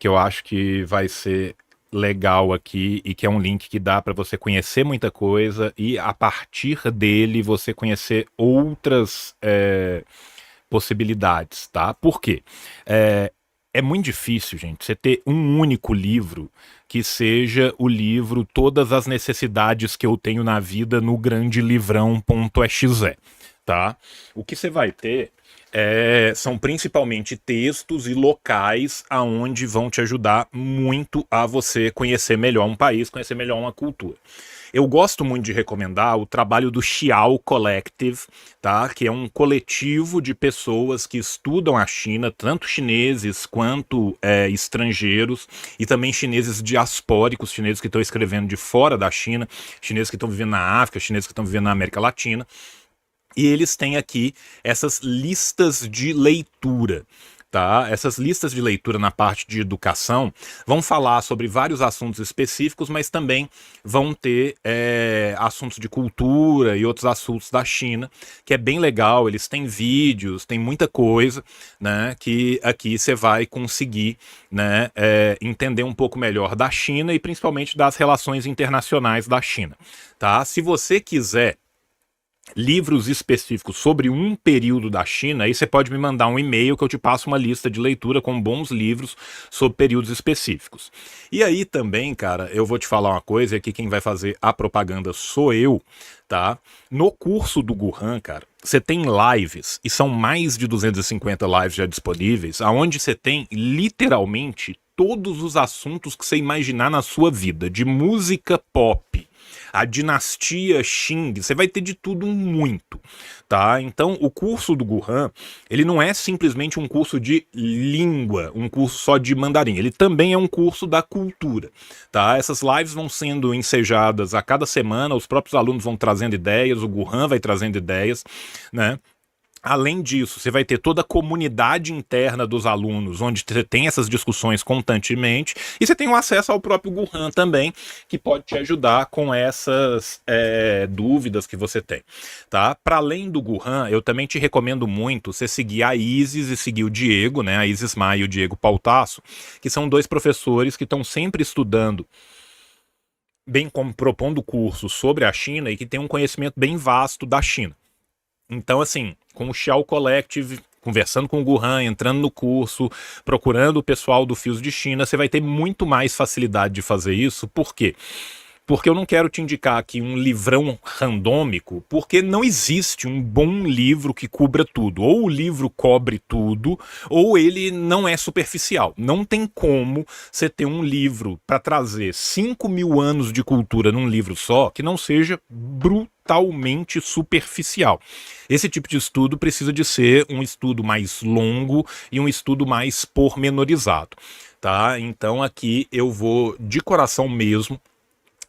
eu acho que vai ser legal aqui e que é um link que dá para você conhecer muita coisa e a partir dele você conhecer outras possibilidades, tá? Por quê? É muito difícil, gente, você ter um único livro que seja o livro Todas as Necessidades que eu tenho na vida no grande livrão.exe, tá? O que você vai ter são principalmente textos e locais aonde vão te ajudar muito a você conhecer melhor um país, conhecer melhor uma cultura. Eu gosto muito de recomendar o trabalho do Xiao Collective, tá? Que é um coletivo de pessoas que estudam a China, tanto chineses quanto estrangeiros, e também chineses diaspóricos, chineses que estão escrevendo de fora da China, chineses que estão vivendo na África, chineses que estão vivendo na América Latina. E eles têm aqui essas listas de leitura, tá? Essas listas de leitura na parte de educação vão falar sobre vários assuntos específicos, mas também vão ter assuntos de cultura e outros assuntos da China, que é bem legal. Eles têm vídeos, tem muita coisa, né, que aqui você vai conseguir, né, entender um pouco melhor da China e principalmente das relações internacionais da China, tá? Se você quiser livros específicos sobre um período da China, aí você pode me mandar um e-mail que eu te passo uma lista de leitura com bons livros sobre períodos específicos. E aí também, cara, eu vou te falar uma coisa, e aqui quem vai fazer a propaganda sou eu, tá? No curso do Gurhan, cara, você tem lives, e são mais de 250 lives já disponíveis, aonde você tem literalmente todos os assuntos que você imaginar na sua vida, de música pop, a dinastia Qing, você vai ter de tudo muito, tá? Então, o curso do Gurhan, ele não é simplesmente um curso de língua, um curso só de mandarim, ele também é um curso da cultura, tá? Essas lives vão sendo ensejadas a cada semana, os próprios alunos vão trazendo ideias, o Gurhan vai trazendo ideias, né? Além disso, você vai ter toda a comunidade interna dos alunos, onde você tem essas discussões constantemente, e você tem o acesso ao próprio Gurhan também, que pode te ajudar com essas dúvidas que você tem, tá? Para além do Gurhan, eu também te recomendo muito você seguir a Isis e seguir o Diego, né? A Isis Maia e o Diego Pautasso, que são dois professores que estão sempre estudando, bem como propondo cursos sobre a China e que tem um conhecimento bem vasto da China. Então, assim, com o Xiao Collective, conversando com o Gurhan, entrando no curso, procurando o pessoal do Fios de China, você vai ter muito mais facilidade de fazer isso. Por quê? Porque eu não quero te indicar aqui um livrão randômico, porque não existe um bom livro que cubra tudo. Ou o livro cobre tudo, ou ele não é superficial. Não tem como você ter um livro para trazer 5.000 anos de cultura num livro só que não seja brutalmente superficial. Esse tipo de estudo precisa de ser um estudo mais longo e um estudo mais pormenorizado, tá? Então aqui eu vou de coração mesmo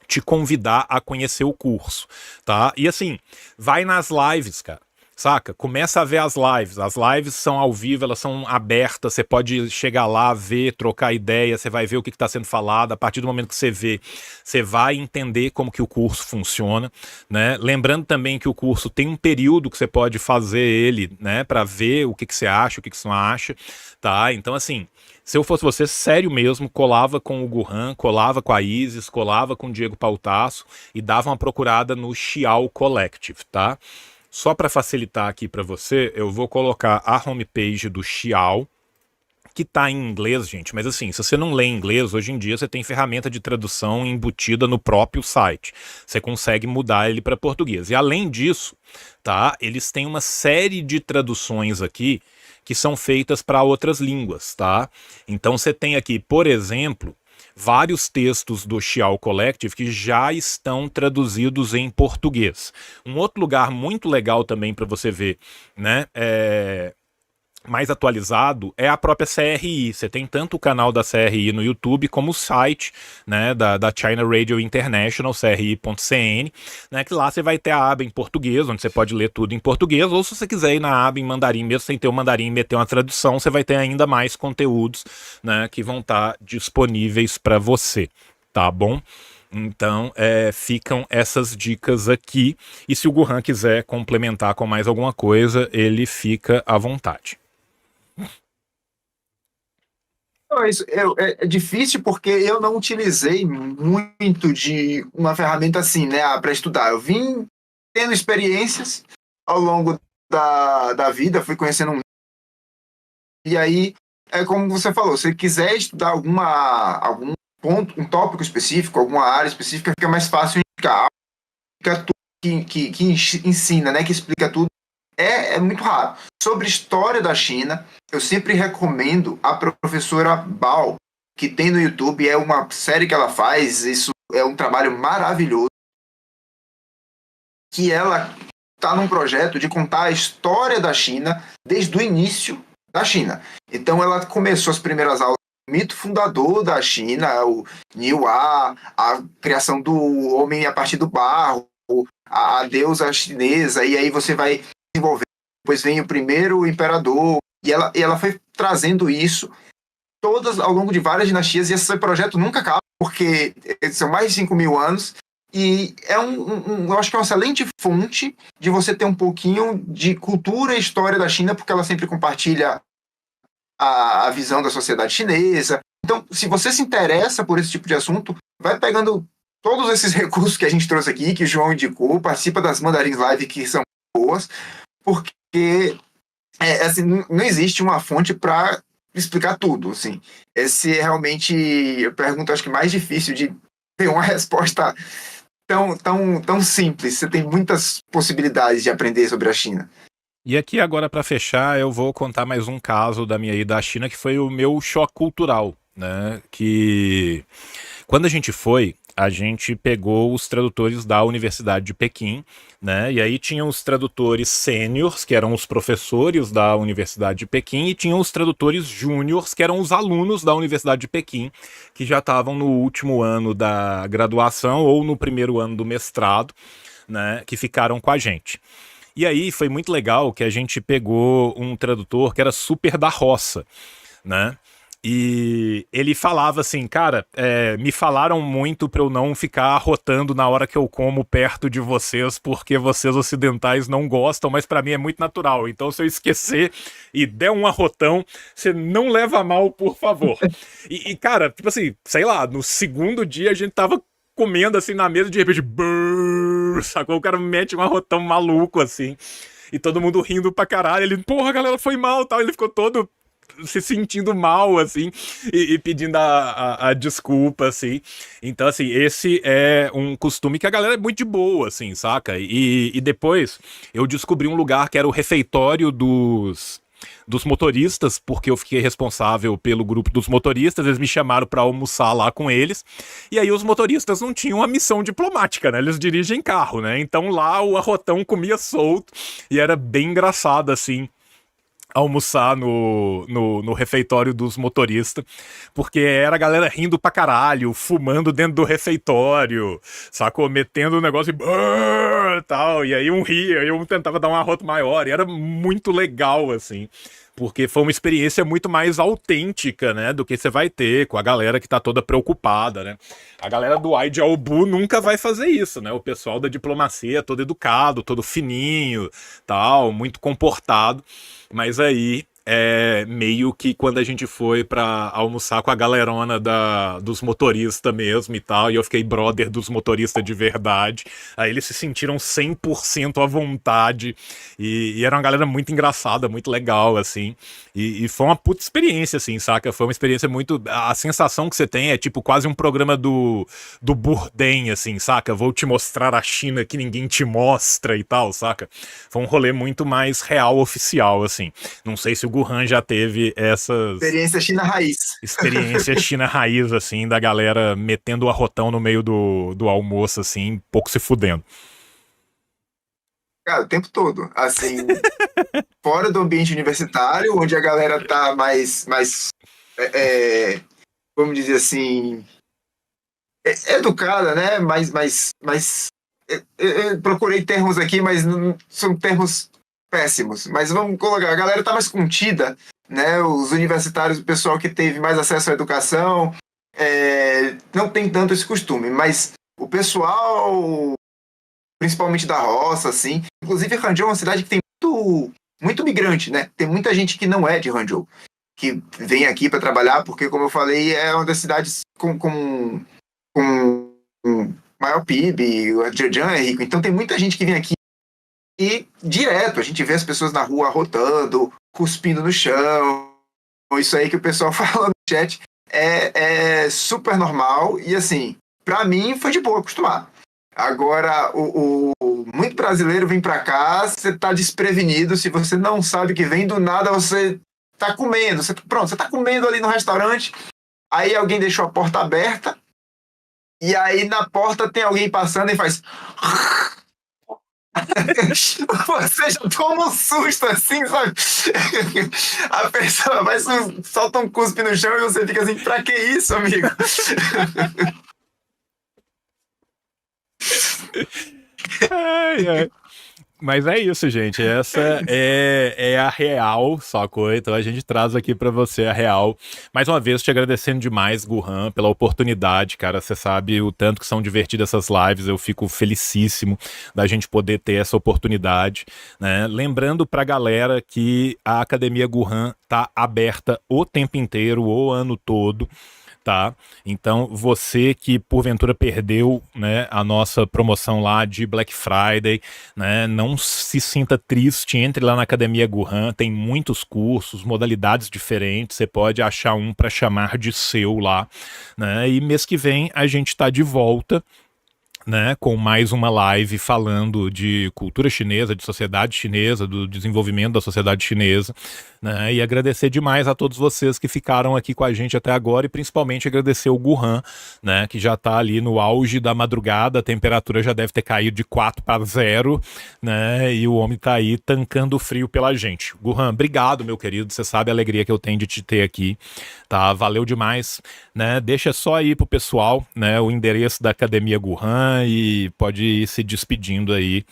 te convidar a conhecer o curso, tá? E assim, vai nas lives, cara. Saca? Começa a ver as lives. As lives são ao vivo, elas são abertas. Você pode chegar lá, ver, trocar ideia. Você vai ver o que está sendo falado. A partir do momento que você vê, você vai entender como que o curso funciona, né? Lembrando também que o curso tem um período que você pode fazer ele, né? Para ver o que você acha, o que você não acha, tá? Então, assim, se eu fosse você, sério mesmo, colava com o Gurhan, colava com a Isis, colava com o Diego Pautasso e dava uma procurada no Xiao Collective, tá? Só para facilitar aqui para você, eu vou colocar a homepage do Xiao, que tá em inglês, gente, mas assim, se você não lê inglês, hoje em dia você tem ferramenta de tradução embutida no próprio site. Você consegue mudar ele para português. E além disso, tá, eles têm uma série de traduções aqui que são feitas para outras línguas, tá? Então você tem aqui, por exemplo, vários textos do Xiao Collective que já estão traduzidos em português. Um outro lugar muito legal também para você ver, né, mais atualizado é a própria CRI. Você tem tanto o canal da CRI no YouTube como o site, né, da China Radio International, cri.cn, né, que lá você vai ter a aba em português, onde você pode ler tudo em português, ou se você quiser ir na aba em mandarim, mesmo sem ter o mandarim e meter uma tradução, você vai ter ainda mais conteúdos, né, que vão estar disponíveis para você, tá bom? Então, ficam essas dicas aqui, e se o Gurhan quiser complementar com mais alguma coisa, ele fica à vontade. Não, isso é difícil porque eu não utilizei muito de uma ferramenta assim, né, para estudar. Eu vim tendo experiências ao longo da vida, fui conhecendo e aí, é como você falou, se quiser estudar algum ponto, um tópico específico, alguma área específica, fica mais fácil indicar tudo que ensina, né, que explica tudo. É muito raro. Sobre história da China, eu sempre recomendo a professora Bao, que tem no YouTube, é uma série que ela faz, isso é um trabalho maravilhoso, que ela está num projeto de contar a história da China desde o início da China. Então ela começou as primeiras aulas do mito fundador da China, o Niuá, a criação do homem a partir do barro, a deusa chinesa, e aí você vai desenvolver. Depois vem o primeiro imperador, E ela foi trazendo isso todas ao longo de várias dinastias, e esse projeto nunca acaba, porque são mais de 5.000 anos, e eu acho que é uma excelente fonte de você ter um pouquinho de cultura e história da China, porque ela sempre compartilha a visão da sociedade chinesa. Então, se você se interessa por esse tipo de assunto, vai pegando todos esses recursos que a gente trouxe aqui, que o João indicou, participa das Mandarins Live, que são boas, porque assim, não existe uma fonte para explicar tudo. Assim. Esse é realmente a pergunta, acho que mais difícil de ter uma resposta tão simples. Você tem muitas possibilidades de aprender sobre a China. E aqui agora para fechar, eu vou contar mais um caso da minha ida à China, que foi o meu choque cultural, né? Que quando a gente pegou os tradutores da Universidade de Pequim, né? E aí tinham os tradutores sêniors, que eram os professores da Universidade de Pequim, e tinham os tradutores júniors, que eram os alunos da Universidade de Pequim, que já estavam no último ano da graduação ou no primeiro ano do mestrado, né? Que ficaram com a gente. E aí foi muito legal que a gente pegou um tradutor que era super da roça, né? E ele falava assim, cara, me falaram muito pra eu não ficar arrotando na hora que eu como perto de vocês, porque vocês ocidentais não gostam, mas pra mim é muito natural. Então se eu esquecer e der um arrotão, você não leva a mal, por favor. E cara, tipo assim, sei lá, no segundo dia a gente tava comendo assim na mesa, de repente, brrr, sacou? O cara mete um arrotão maluco assim, e todo mundo rindo pra caralho. Ele, porra, galera, foi mal, tal. Ele ficou todo se sentindo mal, assim, e pedindo a desculpa, assim. Então, assim, esse é um costume que a galera é muito de boa, assim, saca? E depois eu descobri um lugar que era o refeitório dos motoristas, porque eu fiquei responsável pelo grupo dos motoristas, eles me chamaram pra almoçar lá com eles, e aí os motoristas não tinham a missão diplomática, né, eles dirigem carro, né, então lá o arrotão comia solto, e era bem engraçado, assim, almoçar no refeitório dos motoristas, porque era a galera rindo pra caralho, fumando dentro do refeitório, sacou? Metendo o negócio e tal, e aí um ria, e um tentava dar um arroto maior, e era muito legal, assim, porque foi uma experiência muito mais autêntica, né, do que você vai ter com a galera que tá toda preocupada, né? A galera do Ai de Albu nunca vai fazer isso, né? O pessoal da diplomacia é todo educado, todo fininho, tal, muito comportado. Mas aí, meio que quando a gente foi pra almoçar com a galerona dos motoristas mesmo e tal, e eu fiquei brother dos motoristas de verdade, aí eles se sentiram 100% à vontade, e era uma galera muito engraçada, muito legal, assim, e foi uma puta experiência, assim, saca? Foi uma experiência muito... A sensação que você tem é tipo quase um programa do Bourdain, assim, saca? Vou te mostrar a China que ninguém te mostra e tal, saca? Foi um rolê muito mais real, oficial, assim. Não sei se o Guhan já teve essas... Experiência China Raiz. Experiência China Raiz, assim, da galera metendo o arrotão no meio do almoço, assim, pouco se fudendo. Cara, o tempo todo. Assim, fora do ambiente universitário, onde a galera tá mais vamos dizer assim, educada, né? Eu procurei termos aqui, mas são termos péssimos. Mas vamos colocar, a galera tá mais contida, né? Os universitários, o pessoal que teve mais acesso à educação, não tem tanto esse costume. Mas o pessoal, principalmente da roça, assim, inclusive Hangzhou é uma cidade que tem muito migrante, né? Tem muita gente que não é de Hangzhou, que vem aqui para trabalhar, porque, como eu falei, é uma das cidades com maior PIB, o Zhejiang é rico, então tem muita gente que vem aqui e direto a gente vê as pessoas na rua arrotando, cuspindo no chão, isso aí que o pessoal fala no chat é super normal, e assim, pra mim foi de boa acostumar. Agora, muito brasileiro vem pra cá, você tá desprevenido, se você não sabe que vem do nada, você tá comendo, você tá comendo ali no restaurante, aí alguém deixou a porta aberta, e aí na porta tem alguém passando e faz... Você já toma um susto assim, sabe? A pessoa vai solta um cuspe no chão e você fica assim, pra que isso, amigo? Ai. Mas é isso, gente. Essa é a real, sacou? Então a gente traz aqui pra você a real. Mais uma vez, te agradecendo demais, Gurran, pela oportunidade, cara. Você sabe o tanto que são divertidas essas lives. Eu fico felicíssimo da gente poder ter essa oportunidade, né? Lembrando pra galera que a Academia Gurran tá aberta o tempo inteiro, o ano todo. Tá? Então, você que porventura perdeu, né, a nossa promoção lá de Black Friday, né, não se sinta triste, entre lá na Academia Gurran, tem muitos cursos, modalidades diferentes, você pode achar um para chamar de seu lá, né, e mês que vem a gente tá de volta, né, com mais uma live falando de cultura chinesa, de sociedade chinesa, do desenvolvimento da sociedade chinesa, né, e agradecer demais a todos vocês que ficaram aqui com a gente até agora e principalmente agradecer o Gurran, né, que já tá ali no auge da madrugada, a temperatura já deve ter caído de 4 para 0, né, e o homem tá aí tancando o frio pela gente. Gurran, obrigado, meu querido, você sabe a alegria que eu tenho de te ter aqui, tá, valeu demais, né, deixa só aí pro pessoal, né, o endereço da Academia Gurran e pode ir se despedindo aí,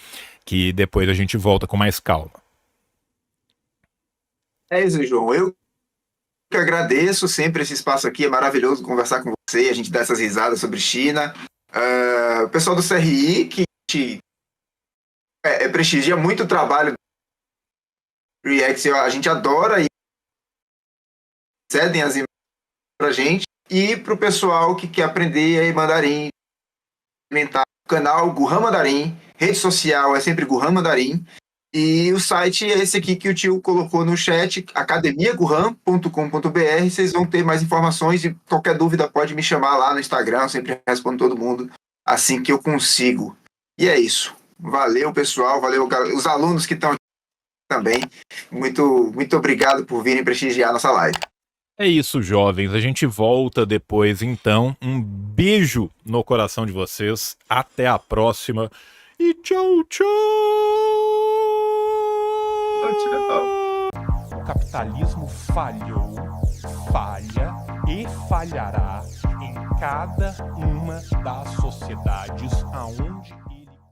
que depois a gente volta com mais calma. É isso, João. Eu que agradeço sempre esse espaço aqui. É maravilhoso conversar com você. A gente dá essas risadas sobre China. O pessoal do CRI, que prestigia muito o trabalho do React. A gente adora e cedem as imagens pra gente. E pro pessoal que quer aprender aí mandarim, alimentar o canal Gurran Mandarim. Rede social é sempre Gurran Mandarim. E o site é esse aqui que o tio colocou no chat, academiagurran.com.br. Vocês vão ter mais informações e qualquer dúvida pode me chamar lá no Instagram. Eu sempre respondo todo mundo assim que eu consigo. E é isso. Valeu, pessoal. Valeu, os alunos que estão aqui também. Muito, muito obrigado por virem prestigiar nossa live. É isso, jovens. A gente volta depois, então. Um beijo no coração de vocês. Até a próxima. E tchau, tchau! O capitalismo falhou, falha e falhará em cada uma das sociedades aonde